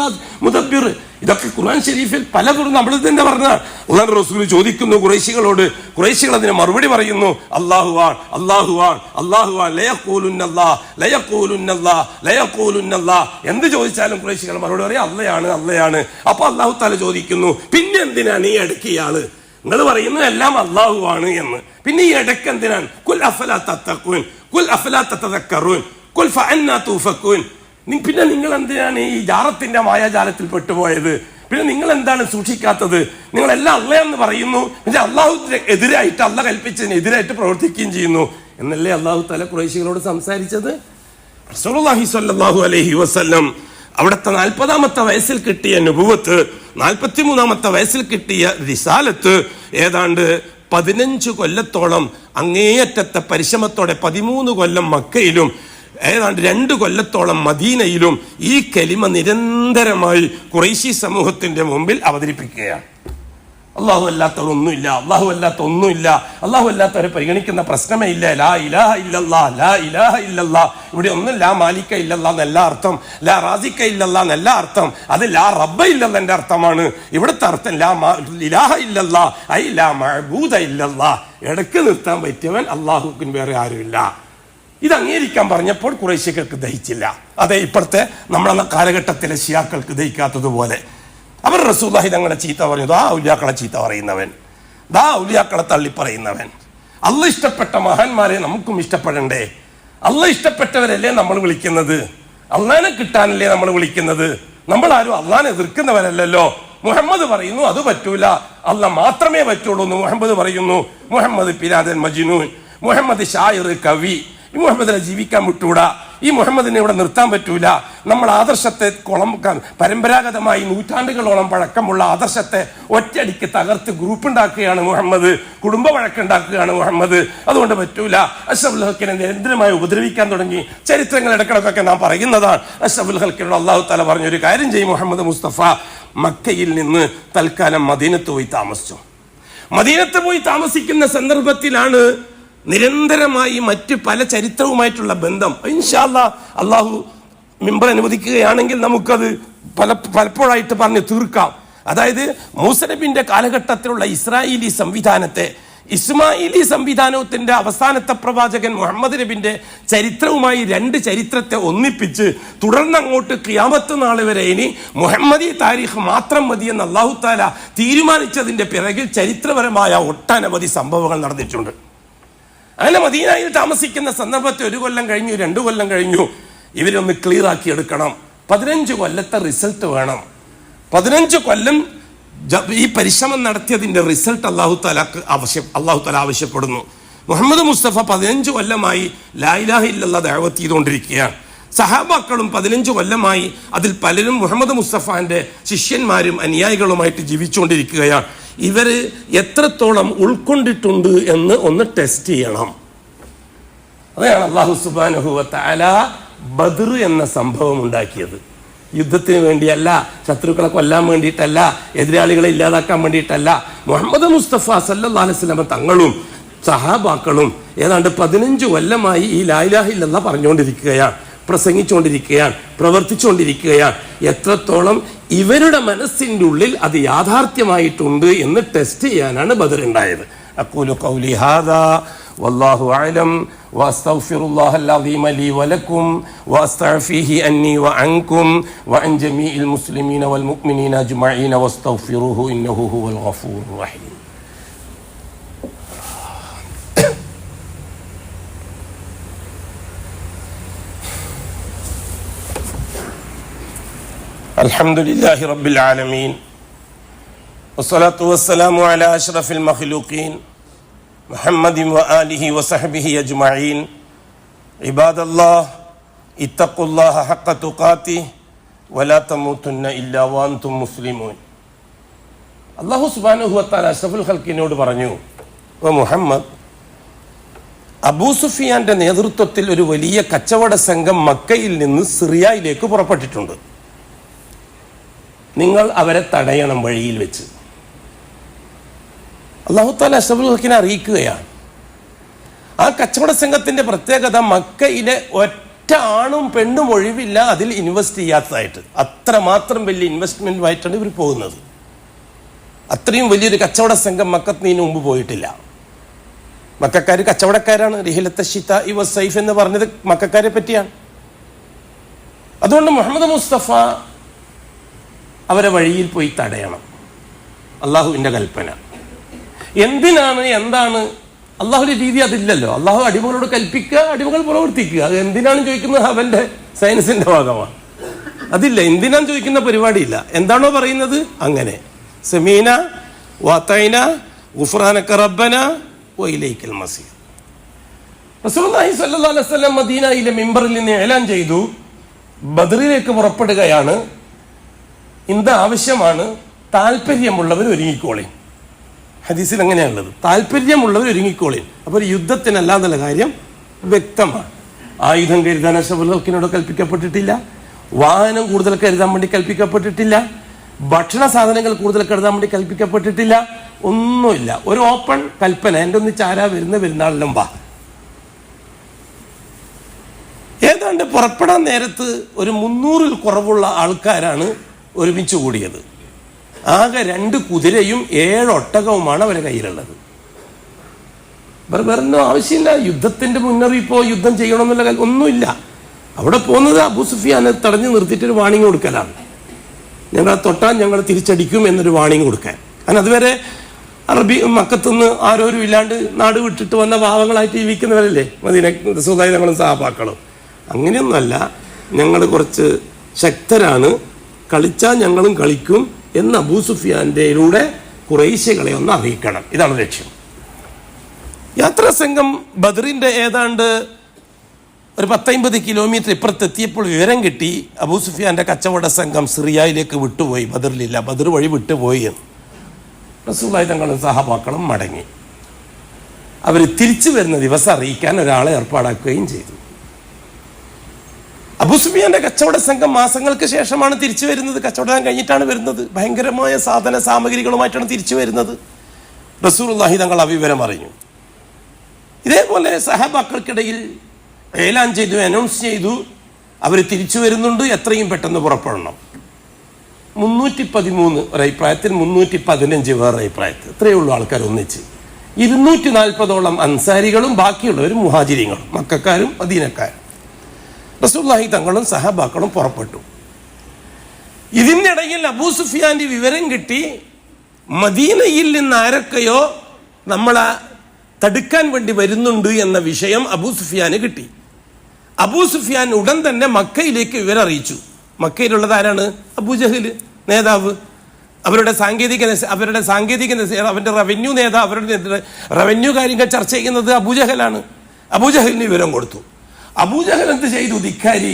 മുദബ്ബിർ. ഇതൊക്കെ ഖുർആൻ ഷരീഫിൽ പലപ്പോഴും നമ്മൾ തന്നെ പറഞ്ഞാൽ അല്ലാഹു റസൂൽ ചോദിക്കുന്നു ഖുറൈശികളോട്, ഖുറൈശികൾ അതിന് മറുപടി പറയുന്നു അല്ലാഹുവാൻ അല്ലാഹുവാൻ അല്ലാഹുവാൻ ലയഖൂലുന്നല്ലാഹ് ലയഖൂലുന്നല്ലാഹ് ലയഖൂലുന്നല്ലാഹ്. എന്ത് ചോദിച്ചാലും ഖുറൈശികൾ മറുപടി പറയും അള്ളയാണ് അള്ളയാണ്. അപ്പൊ അല്ലാഹു തആല ചോദിക്കുന്നു പിന്നെ എന്തിനാണ് ഈ ഇടയ്ക്കിയാള് നിങ്ങൾ പറയുന്നത് എല്ലാം അല്ലാഹുവാണ് എന്ന്, പിന്നെ ഈ ഇടയ്ക്ക് എന്തിനാണ്? കുൽ അഫലാ തത്തഖൂൻ കുൽ അഫലാ തതദക്കറൂൻ കുൽ ഫഅന്നാ തൂഫകൂൻ. പിന്നെ നിങ്ങൾ എന്തിനാണ് ഈ ജാറത്തിന്റെ മായാജാലത്തിൽ പെട്ടുപോയത്? പിന്നെ നിങ്ങൾ എന്താണ് സൂക്ഷിക്കാത്തത്? നിങ്ങളെല്ലാം അള്ളയെന്ന് പറയുന്നു, പക്ഷെ അള്ളാഹുവിന് എതിരായിട്ട്, അള്ളാഹ് കൽപ്പിച്ചതിന് എതിരായിട്ട് പ്രവർത്തിക്കുകയും ചെയ്യുന്നു എന്നല്ലേ അള്ളാഹു തആല ഖുറൈശികളോട് സംസാരിച്ചത്. റസൂലുള്ളാഹി സ്വല്ലല്ലാഹു അലൈഹി വസല്ലം അവിടുത്തെ 40-ാമത്തെ വയസ്സിൽ കിട്ടിയ നുബുവത്ത്, 43-ാമത്തെ വയസ്സിൽ കിട്ടിയ റിസാലത്ത് ഏതാണ്ട് 15 കൊല്ലത്തോളം അങ്ങേയറ്റത്തെ പരിശ്രമത്തോടെ 13 കൊല്ലം മക്കയിലും ഏതാണ്ട് 2 കൊല്ലത്തോളം മദീനയിലും ഈ കലിമ നിരന്തരമായി ഖുറൈശി സമൂഹത്തിന്റെ മുമ്പിൽ അവതരിപ്പിക്കുകയാണ്. അള്ളാഹു അല്ലാത്തവരൊന്നുമില്ല, അള്ളാഹു അല്ലാത്ത ഒന്നുമില്ല, അള്ളാഹു അല്ലാത്തവരെ പരിഗണിക്കുന്ന പ്രശ്നമേ ഇല്ല. ലാ ഇലാഹ ഇല്ലല്ലാഹ് ലാ ഇലാഹ ഇല്ലല്ലാഹ്. ഇവിടെ ഒന്നും ലാ മാലിക്ക ഇല്ലല്ലാഹ് എന്നല്ല അർത്ഥം, ലാ റാസിക്ക ഇല്ലല്ലാഹ് എന്നല്ല അർത്ഥം, അത് ലാ റബ്ബ ഇല്ലല്ലാഹ് അർത്ഥമാണ്. ഇവിടുത്തെ അർത്ഥം ലാ ഇലാഹ ഇല്ലല്ലാഹ് ഐ ലാ മഅബൂദ ഇല്ലല്ലാഹ്. ഇടയ്ക്ക് നിർത്താൻ പറ്റിയവൻ അള്ളാഹുവിന് വേറെ ആരുമില്ല. ഇത് അംഗീകരിക്കാൻ പറഞ്ഞപ്പോൾ ഖുറൈശികൾക്ക് ദഹിച്ചില്ല. അതെ, ഇപ്പോഴത്തെ നമ്മളെ കാലഘട്ടത്തിലെ ശിയാക്കൾക്ക് ദഹിക്കാത്തതുപോലെ അവർ റസൂലുള്ളാഹി തങ്ങളെ ചീത്ത പറഞ്ഞു. ദാ ഔലിയാക്കളെ ചീത്ത പറയുന്നവൻ, ദാ ഔലിയാക്കളെ തള്ളി പറയുന്നവൻ. അള്ളാഹ് ഇഷ്ടപ്പെട്ട മഹാന്മാരെ നമുക്കും ഇഷ്ടപ്പെടണ്ടേ? അള്ളാഹ് ഇഷ്ടപ്പെട്ടവരല്ലേ നമ്മൾ വിളിക്കുന്നത്, അള്ളാഹിനെ കിട്ടാനല്ലേ നമ്മൾ വിളിക്കുന്നത്. നമ്മൾ ആരും അള്ളാഹിനെ എതിർക്കുന്നവരല്ലല്ലോ. മുഹമ്മദ് പറയുന്നു അത് പറ്റൂല, അള്ളാഹ് മാത്രമേ പറ്റുള്ളൂ എന്ന് മുഹമ്മദ് പറയുന്നു. മുഹമ്മദ് പിരാതൻ മജ്നൂൻ, മുഹമ്മദ് ഷായിർ കവി. ഈ മുഹമ്മദിനെ ജീവിക്കാൻ വിട്ടൂടാ, ഈ മുഹമ്മദിനെ ഇവിടെ നിർത്താൻ പറ്റൂല. നമ്മൾ ആദർശത്തെ പരമ്പരാഗതമായി നൂറ്റാണ്ടുകളോളം പഴക്കമുള്ള ആദർശത്തെ ഒറ്റയടിക്ക് തകർത്ത് ഗ്രൂപ്പ് ഉണ്ടാക്കുകയാണ് മുഹമ്മദ്, കുടുംബ വഴക്കുണ്ടാക്കുകയാണ് മുഹമ്മദ്. അതുകൊണ്ട് പറ്റൂല. അഷ്റഫുൽ ഹൽക്കിനെ നിരന്തരമായി ഉപദ്രവിക്കാൻ തുടങ്ങി. ചരിത്രങ്ങൾ ഇടക്കിടക്കൊക്കെ നാം പറയുന്നതാണ്. അഷ്റഫുൽ ഹൽക്കിനോട് അല്ലാഹു തആല പറഞ്ഞൊരു കാര്യം ചെയ്യും, മുഹമ്മദ് മുസ്തഫ മക്കയിൽ നിന്ന് തൽക്കാലം മദീനത്ത് പോയി താമസിച്ചു. മദീനത്ത് പോയി താമസിക്കുന്ന സന്ദർഭത്തിലാണ് നിരന്തരമായി മറ്റ് പല ചരിത്രവുമായിട്ടുള്ള ബന്ധം. ഇൻഷാ അല്ലാഹ് അള്ളാഹു മിമ്പർ അനുവദിക്കുകയാണെങ്കിൽ നമുക്കത് പലപ്പോഴായിട്ട് പറഞ്ഞ് തീർക്കാം. അതായത് മൂസ നബിയുടെ കാലഘട്ടത്തിലുള്ള ഇസ്രായേലി സംവിധാനത്തെ, ഇസ്മായിലി സംവിധാനത്തിന്റെ അവസാനത്തെ പ്രവാചകൻ മുഹമ്മദ് നബിന്റെ ചരിത്രവുമായി 2 ചരിത്രത്തെ ഒന്നിപ്പിച്ച് തുടർന്ന് അങ്ങോട്ട് ഖിയാമത്ത് നാൾ വരെ ഇനി മുഹമ്മദി താരീഖ് മാത്രം മതി എന്ന് അല്ലാഹു തആല തീരുമാനിച്ചതിന്റെ പിറകിൽ ചരിത്രപരമായ ഒട്ടനവധി സംഭവങ്ങൾ നടന്നിട്ടുണ്ട്. അങ്ങനെ മദീനയിൽ താമസിക്കുന്ന സന്ദർഭത്തിൽ 1 കൊല്ലം കഴിഞ്ഞു, 2 കൊല്ലം കഴിഞ്ഞു. ഇവരൊന്ന് ക്ലിയർ ആക്കി എടുക്കണം. 15 കൊല്ലത്തെ റിസൾട്ട് വേണം. 15 കൊല്ലം ഈ പരിശ്രമം നടത്തിയതിന്റെ റിസൾട്ട് അല്ലാഹു തആല ആവശ്യപ്പെടുന്നു. മുഹമ്മദ് മുസ്തഫ 15 കൊല്ലമായി ലാ ഇലാഹ ഇല്ലല്ലാഹ് ദഅവത്ത് ചെയ്തുകൊണ്ടിരിക്കുകയാണ്. സഹാബാക്കളും 15 കൊല്ലമായി അതിൽ പലരും മുഹമ്മദ് മുസ്തഫാന്റെ ശിഷ്യന്മാരും അനുയായികളുമായിട്ട് ജീവിച്ചുകൊണ്ടിരിക്കുകയാണ്. ഇവര് എത്രത്തോളം ഉൾക്കൊണ്ടിട്ടുണ്ട് എന്ന് ഒന്ന് ടെസ്റ്റ് ചെയ്യണം. അതാണ് അല്ലാഹു സുബ്ഹാനഹു വ തആല ബദർ എന്ന സംഭവം ഉണ്ടാക്കിയത്. യുദ്ധത്തിന് വേണ്ടിയല്ല, ശത്രുക്കളെ കൊല്ലാൻ വേണ്ടിയിട്ടല്ല, എതിരാളികളെ ഇല്ലാതാക്കാൻ വേണ്ടിയിട്ടല്ല. മുഹമ്മദ് മുസ്തഫ സല്ലല്ലാഹു അലൈഹി വസല്ലം തങ്ങളും സഹാബാക്കളും ഏതാണ്ട് 15 കൊല്ലമായി ഈ ലാ ഇലാഹ ഇല്ലല്ലാഹ് പറഞ്ഞുകൊണ്ടിരിക്കുകയാണ്, പ്രസംഗിച്ചുകൊണ്ടിരിക്കുകയാണ്, പ്രവർത്തിച്ചുകൊണ്ടിരിക്കുകയാണ്. എത്രത്തോളം ഇവരുടെ മനസ്സിൻ്റെ ഉള്ളിൽ അത് യാഥാർത്ഥ്യമായിട്ടുണ്ട് എന്ന് ടെസ്റ്റ് ചെയ്യാനാണ് ബദർ ഉണ്ടായത്. അഖൂലു ഖൗലി ഹാദാ വല്ലാഹു അഅലം വഅസ്തഗ്ഫിറുല്ലാഹൽ അസീമ ലീ വലക്കും വഅസ്തഗ്ഫിഹി അന്നി വഅൻകും വഅൻ ജമീഇൽ മുസ്ലിമീന വൽ മുഅ്മിനീന അജ്മഈന വസ്തഗ്ഫിറുഹു ഇന്നഹു ഹുവൽ ഗഫൂറുർ റഹീം. അൽഹംദുലില്ലാഹി റബ്ബിൽ ആലമീൻ വസ്സലാത്തു വസ്സലാമു അലാ അഷ്റഫിൽ മഖ്ലൂഖീൻ മുഹമ്മദിൻ വആലിഹി വസഹ്ബിഹി അജ്മഈൻ. ഇബാദല്ലാഹ് ഇത്തഖുല്ലാഹ ഹഖ്ക തുഖാതിഹി വലാ തമൂതുന്ന ഇല്ലാ വഅൻതും മുസ്ലിമൂൻ. അല്ലാഹു സുബ്ഹാനഹു വ തആല അഷ്റഫുൽ ഖൽഖിനോട് പറഞ്ഞു, ഓ മുഹമ്മദ്, അബൂ സുഫിയാന്റെ നേതൃത്വത്തിൽ ഒരു വലിയ കച്ചവട സംഘം മക്കയിൽ നിന്ന് സിറിയയിലേക്ക് പുറപ്പെട്ടിട്ടുണ്ട്. നിങ്ങൾ അവരെ തടയണം വഴിയിൽ വെച്ച്. അല്ലാഹു തആല അഷ്റഫുൽ ഖൽഖിനെ അറിയിക്കുകയാണ്. ആ കച്ചവട സംഘത്തിന്റെ പ്രത്യേകത മക്കയിലെ ഒറ്റ ആണും പെണ്ണും ഒഴിവില്ല അതിൽ ഇൻവെസ്റ്റ് ചെയ്യാത്തതായിട്ട്. അത്രമാത്രം വലിയ ഇൻവെസ്റ്റ്മെന്റുമായിട്ടാണ് ഇവർ പോകുന്നത്. അത്രയും വലിയൊരു കച്ചവട സംഘം മക്കത്തിന് മുമ്പ് പോയിട്ടില്ല. മക്കാർ കച്ചവടക്കാരാണ്. റിഹിലത്തെ ഷിത ഇവ സൈഫ് എന്ന് പറഞ്ഞത് മക്കാരെ പറ്റിയാണ്. അതുകൊണ്ട് മുഹമ്മദ് മുസ്തഫ അവരെ വഴിയിൽ പോയി തടയണം. അള്ളാഹുവിന്റെ കൽപ്പന. എന്തിനാണ്, എന്താണ് അള്ളാഹുവിന്റെ രീതി? അതില്ലല്ലോ. അള്ളാഹു അടിമകളോട് കൽപ്പിക്കുക, അടിമകൾ പ്രവർത്തിക്കുക. അത് എന്തിനാണ് ചോദിക്കുന്നത്? അവന്റെ സയൻസിന്റെ ഭാഗമാണ്. അതില്ല. എന്തിനാണ് ചോദിക്കുന്ന പരിപാടിയില്ല. എന്താണോ പറയുന്നത് അങ്ങനെ. സമീന വതൈന ഗുഫ്രാനക റബ്ബന വഇലൈക്കൽ മസീർ. റസൂലുള്ളാഹി സ്വല്ലല്ലാഹു അലൈഹി വസല്ലം മദീനയിലെ മിമ്പറിൽ നിന്ന് എലാൻ ചെയ്തു, ബദറിലേക്ക് പുറപ്പെടുകയാണ്. ഇന്ത് ആവശ്യമാണ്, താല്പര്യമുള്ളവർ ഒരുങ്ങിക്കോളി. ഹദീസിൽ അങ്ങനെയാണുള്ളത്, താല്പര്യമുള്ളവർ ഒരുങ്ങിക്കോളി. അപ്പോൾ യുദ്ധത്തിനല്ലാന്നുള്ള കാര്യം വ്യക്തമാണ്. ആയുധം കരുതാൻ അഷ്റഫുൽ കൽപ്പിക്കപ്പെട്ടിട്ടില്ല. വാഹനം കൂടുതൽ കരുതാൻ വേണ്ടി കൽപ്പിക്കപ്പെട്ടിട്ടില്ല. ഭക്ഷണ സാധനങ്ങൾ കൂടുതൽ കരുതാൻ വേണ്ടി കൽപ്പിക്കപ്പെട്ടിട്ടില്ല. ഒന്നുമില്ല. ഒരു ഓപ്പൺ കൽപ്പന. എൻ്റെ ഒന്നിച്ച് ആരാ വരുന്നാളിലും വാ. ഏതാണ്ട് പുറപ്പെടാൻ നേരത്ത് ഒരു 300-ൽ കുറവുള്ള ആൾക്കാരാണ് ഒരുമിച്ച് കൂടിയത്. ആകെ 2 കുതിരയും 7 ഒട്ടകവുമാണ് അവരുടെ കയ്യിലുള്ളത്. വേറൊന്നും ആവശ്യമില്ല. യുദ്ധത്തിന്റെ മുന്നറിയിപ്പോ യുദ്ധം ചെയ്യണമെന്നുള്ള ഒന്നുമില്ല. അവിടെ പോകുന്നത് അബൂ സുഫിയാനെ തടഞ്ഞു നിർത്തിയിട്ടൊരു വാണിംഗ് കൊടുക്കലാണ്. ഞങ്ങളെ തൊട്ടാൽ ഞങ്ങൾ തിരിച്ചടിക്കും എന്നൊരു വാണിംഗ് കൊടുക്കാൻ. കാരണം അതുവരെ അറബി മക്കത്തുനിന്ന് ആരോരും ഇല്ലാണ്ട് നാട് വിട്ടിട്ട് വന്ന പാവങ്ങളായിട്ട് ജീവിക്കുന്നവരല്ലേ മദീന റസൂലുള്ളാഹി തങ്ങളും സഹാബാക്കളും. അങ്ങനെയൊന്നുമല്ല, ഞങ്ങൾ കുറച്ച് ശക്തരാണ്, കളിച്ചാൽ ഞങ്ങളും കളിക്കും എന്ന് അബൂ സുഫിയാന്റെയിലൂടെ ഖുറൈശികളെ ഒന്ന് അറിയിക്കണം. ഇതാണ് ലക്ഷ്യം. യാത്രാ സംഘം ബദറിന്റെ ഏതാണ്ട് ഒരു 10-50 കിലോമീറ്റർ ഇപ്പുറത്തെത്തിയപ്പോൾ വിവരം കിട്ടി അബൂ സുഫിയാന്റെ കച്ചവട സംഘം സിറിയയിലേക്ക് വിട്ടുപോയി. ബദറിലില്ല, ബദർ വഴി വിട്ടുപോയി എന്ന്. റസൂലുള്ളാഹി തങ്ങളും സഹാബാക്കളും മടങ്ങി. അവർ തിരിച്ചു വരുന്ന ദിവസം അറിയിക്കാൻ ഒരാളെ ഏർപ്പാടാക്കുകയും ചെയ്തു. അബൂ സുഫിയാന്റെ കച്ചവട സംഘം മാസങ്ങൾക്ക് ശേഷമാണ് തിരിച്ചു വരുന്നത്. കച്ചവടം കഴിഞ്ഞിട്ടാണ് വരുന്നത്. ഭയങ്കരമായ സാധന സാമഗ്രികളുമായിട്ടാണ് തിരിച്ചു വരുന്നത്. റസൂലുള്ളാഹി തങ്ങൾ ആ വിവരം അറിഞ്ഞു. ഇതേപോലെ സഹാബാക്കൾക്കിടയിൽ ഏലാൻ ചെയ്തു, അനൗൺസ് ചെയ്തു, അവർ തിരിച്ചു വരുന്നുണ്ട്, എത്രയും പെട്ടെന്ന് പുറപ്പെടണം. 313 ഒരഭിപ്രായത്തിൽ, 315 വേറെ അഭിപ്രായത്തിൽ, ഇത്രയേ ഉള്ളൂ ആൾക്കാർ ഒന്നിച്ച്. 240ഓളം അൻസാരികളും ബാക്കിയുള്ളവരും മുഹാജിരിങ്ങളും, മക്കക്കാരും മദീനക്കാരും. റസൂലുള്ളാഹി തങ്ങളും സഹാബാക്കളും പുറപ്പെട്ടു. ഇതിനിടയിൽ അബൂ സുഫിയാന്റെ വിവരം കിട്ടി, മദീനയിൽ നിന്ന് ആരൊക്കെയോ നമ്മളെ തടുക്കാൻ വേണ്ടി വരുന്നുണ്ട് എന്ന വിഷയം അബൂ സുഫിയാന് കിട്ടി. അബൂ സുഫിയാൻ ഉടൻ തന്നെ മക്കയിലേക്ക് വിവരം അറിയിച്ചു. മക്കയിലുള്ളത് ആരാണ്? അബൂജഹൽ നേതാവ്. അവരുടെ സാങ്കേതിക അവരുടെ റവന്യൂ നേതാവ്, അവരുടെ റവന്യൂ കാര്യങ്ങൾ ചർച്ച ചെയ്യുന്നത് അബൂജഹലാണ്. അബൂജഹലിന് വിവരം കൊടുത്തു. അബൂജഹൽ എന്ത് ചെയ്തു? ധിക്കാരി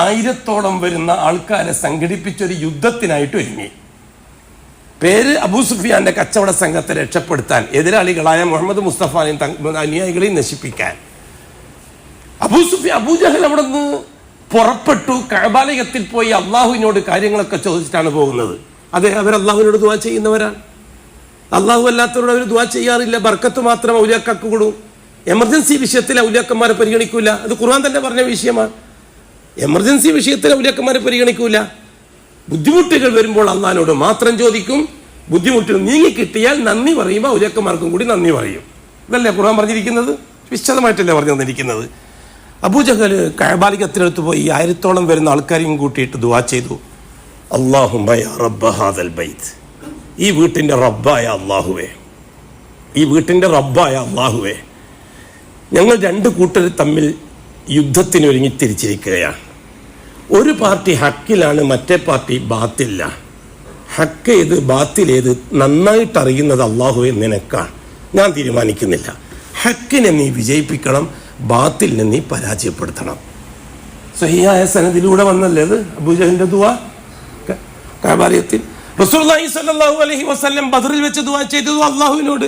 1000ഓളം വരുന്ന ആൾക്കാരെ സംഘടിപ്പിച്ചൊരു യുദ്ധത്തിനായിട്ട് ഒരുങ്ങി. പേര് അബൂ സുഫിയാന്റെ കച്ചവട സംഘത്തെ രക്ഷപ്പെടുത്താൻ, എതിരാളികളായ മുഹമ്മദ് മുസ്തഫാനെയും അനുയായികളെയും നശിപ്പിക്കാൻ. അബൂജഹൽ അവിടെ നിന്ന് പുറപ്പെട്ടു. കഅബാലയത്തിൽ പോയി അള്ളാഹുവിനോട് കാര്യങ്ങളൊക്കെ ചോദിച്ചിട്ടാണ് പോകുന്നത്. അതെ, അവർ അള്ളാഹുവിനോട് ദുആ ചെയ്യുന്നവരാണ്. അള്ളാഹു അല്ലാത്തവരോട് അവർ ദുആ ചെയ്യാറില്ല. ബർക്കത്ത് മാത്രം ഔലിയാക്കൾക്ക് കൊടുക്കും. എമർജൻസി വിഷയത്തിൽ ഔലിയാക്കന്മാരെ പരിഗണിക്കൂല. അത് ഖുർആൻ തന്നെ പറഞ്ഞ വിഷയമാണ്. എമർജൻസി വിഷയത്തിൽ ഔലിയാക്കന്മാരെ പരിഗണിക്കൂല. ബുദ്ധിമുട്ടുകൾ വരുമ്പോൾ അള്ളാഹിനോട് മാത്രം ചോദിക്കും. ബുദ്ധിമുട്ടുകൾ നീങ്ങിക്കിട്ടിയാൽ നന്ദി പറയുമ്പോൾ ഔലിയാക്കന്മാർക്കും കൂടി നന്ദി പറയും. ഇതല്ലേ ഖുർആൻ പറഞ്ഞിരിക്കുന്നത്? വിശദമായിട്ടല്ലേ പറഞ്ഞു തന്നിരിക്കുന്നത്. അബൂജഹൽ കഅബാലയത്തിനടുത്ത് പോയി 1000ഓളം വരുന്ന ആൾക്കാരെയും കൂട്ടിയിട്ട് ദുആ ചെയ്തു. അല്ലാഹുമ്മ യാ റബ്ബ ഹാദൽ ബൈത്ത്, ഈ വീട്ടിന്റെ റബ്ബായ അല്ലാഹുവേ, ഈ വീട്ടിന്റെ റബ്ബായ അല്ലാഹുവേ, ഞങ്ങൾ 2 കൂട്ടർ തമ്മിൽ യുദ്ധത്തിനൊരുങ്ങി തിരിച്ചിരിക്കുകയാണ്. ഒരു പാർട്ടി ഹക്കിലാണ്, മറ്റേ പാർട്ടി ബാത്തിലാണ്. ഹക്ക് ഏത് ബാത്തിൽ ഏത് നന്നായിട്ട് അറിയുന്നത് അല്ലാഹുവേ നിനക്കാണ്. ഞാൻ തീരുമാനിക്കുന്നില്ല. ഹക്കിനെ നീ വിജയിപ്പിക്കണം, ബാത്തിലിനെ നീ പരാജയപ്പെടുത്തണം. സഹിയായ സനദിലൂടെ വന്നല്ലേ അത് അബൂജഹലിന്റെ ദുആ കഅബാലയത്തിൽ. റസൂലുള്ളാഹി സ്വല്ലല്ലാഹു അലൈഹി വസല്ലം ബദറിൽ വെച്ച് ദുആ ചെയ്തത് അല്ലാഹുവിനോട്,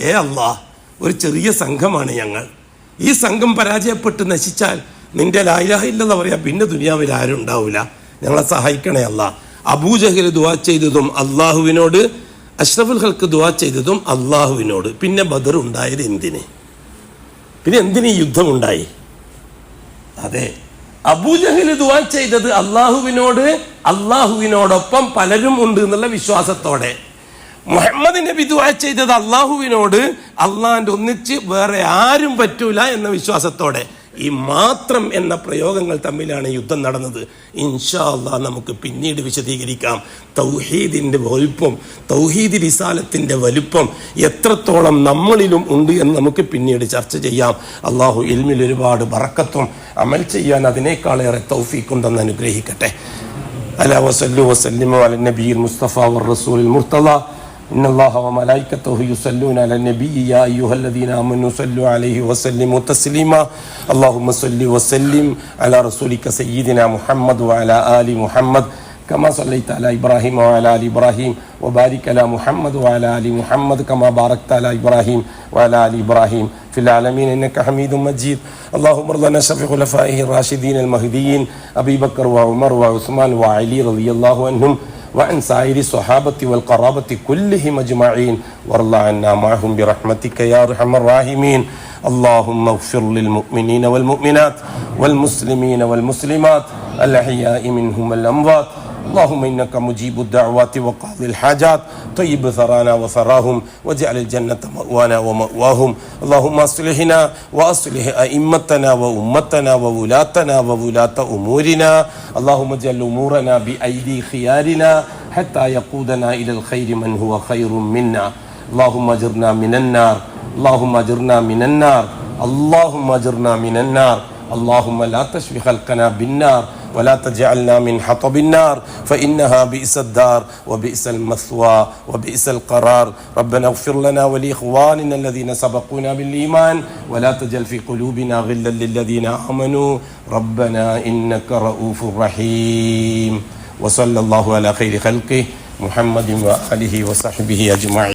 ഏ അല്ലാഹ്, ഒരു ചെറിയ സംഘമാണ് ഞങ്ങൾ, ഈ സംഘം പരാജയപ്പെട്ട് നശിച്ചാൽ നിന്റെ ലാ ഇലാഹ ഇല്ലല്ലാഹ് പറയാ പിന്നെ ദുനിയാവിൽ ആരും ഉണ്ടാവില്ല, ഞങ്ങളെ സഹായിക്കണേ അല്ലാഹ്. അബൂജഹൽ ദുആ ചെയ്തതും അള്ളാഹുവിനോട്, അഷ്റഫുൽ ഖൽക്ക് ദുആ ചെയ്തതും അള്ളാഹുവിനോട്. പിന്നെ ബദർ ഉണ്ടായത് എന്തിന്? പിന്നെ എന്തിന് ഈ യുദ്ധം ഉണ്ടായി? അതെ, അബൂജഹൽ ദുആ ചെയ്തത് അള്ളാഹുവിനോട്, അള്ളാഹുവിനോടൊപ്പം പലരും ഉണ്ട് എന്നുള്ള വിശ്വാസത്തോടെ. മുഹമ്മദ് നബി ദുആ ചെയ്തത് അള്ളാഹുവിനോട്, അള്ളാഹിന്റെ ഒന്നിച്ച് വേറെ ആരും പറ്റൂല എന്ന വിശ്വാസത്തോടെ. ഈ മാത്രം എന്ന പ്രയോഗങ്ങൾ തമ്മിലാണ് യുദ്ധം നടന്നത്. ഇൻഷാ അല്ലാഹ് നമുക്ക് പിന്നീട് വിശദീകരിക്കാം. തൗഹീദിന്റെ വലുപ്പം, തൗഹീദ് റിസാലത്തിന്റെ വലുപ്പം എത്രത്തോളം നമ്മളിലും ഉണ്ട് എന്ന് നമുക്ക് പിന്നീട് ചർച്ച ചെയ്യാം. അള്ളാഹു ഇൽമിൽ ഒരുപാട് ബറക്കത്തും അമൽ ചെയ്യാൻ അതിനേക്കാളേറെ തൗഫീഖും തന്ന് അനുഗ്രഹിക്കട്ടെ. അലാ വസല്ലു വസല്ലിമു അല നബിയിൽ മുസ്തഫ വർ റസൂലിൽ മുർത്തദ. إن الله وملائكته يصلون على النبي يا أيها الذين آمنوا صلوا عليه وسلموا تسليما. اللهم صل وسلم على رسولك سيدنا محمد وعلى آل محمد كما صليت على إبراهيم وعلى آل إبراهيم وبارك على محمد وعلى آل محمد كما باركت على إبراهيم وعلى آل إبراهيم في العالمين إنك حميد مجيد. اللهم ارض عن شر خلفائه الراشدين المهديين أبي بكر وعمر وعثمان وعلي رضي الله عنهم وعن سائر الصحابة والقرابة كلهم أجمعين وارض عنا معهم برحمتك يا أرحم الراحمين. اللهم اغفر للمؤمنين والمؤمنات والمسلمين والمسلمات الأحياء منهم والأموات. اللهم إنك مجيب الدعوات وقاضي الحاجات. طيب ثرانا وثراهم واجعل الجنة مأوانا ومأواهم. اللهم أصلحنا وأصلح أئمتنا وأمتنا وولاتنا وولاة أمورنا. اللهم اجعل أمورنا بأيدي خيارنا حتى يقودنا إلى الخير من هو خير منا. اللهم أجرنا من النار، اللهم أجرنا من النار، اللهم أجرنا من النار. اللهم لا تشفي خلقنا بالنار ولا تجعلنا من حطب النار فإنها بئس الدار وبئس المثوى وبئس القرار. ربنا اغفر لنا ولإخواننا الذين سبقونا بالإيمان ولا تجعل في قلوبنا غلا للذين آمنوا ربنا إنك رؤوف رحيم. وصلى الله على خير خلقه محمد وآله وصحبه أجمعين.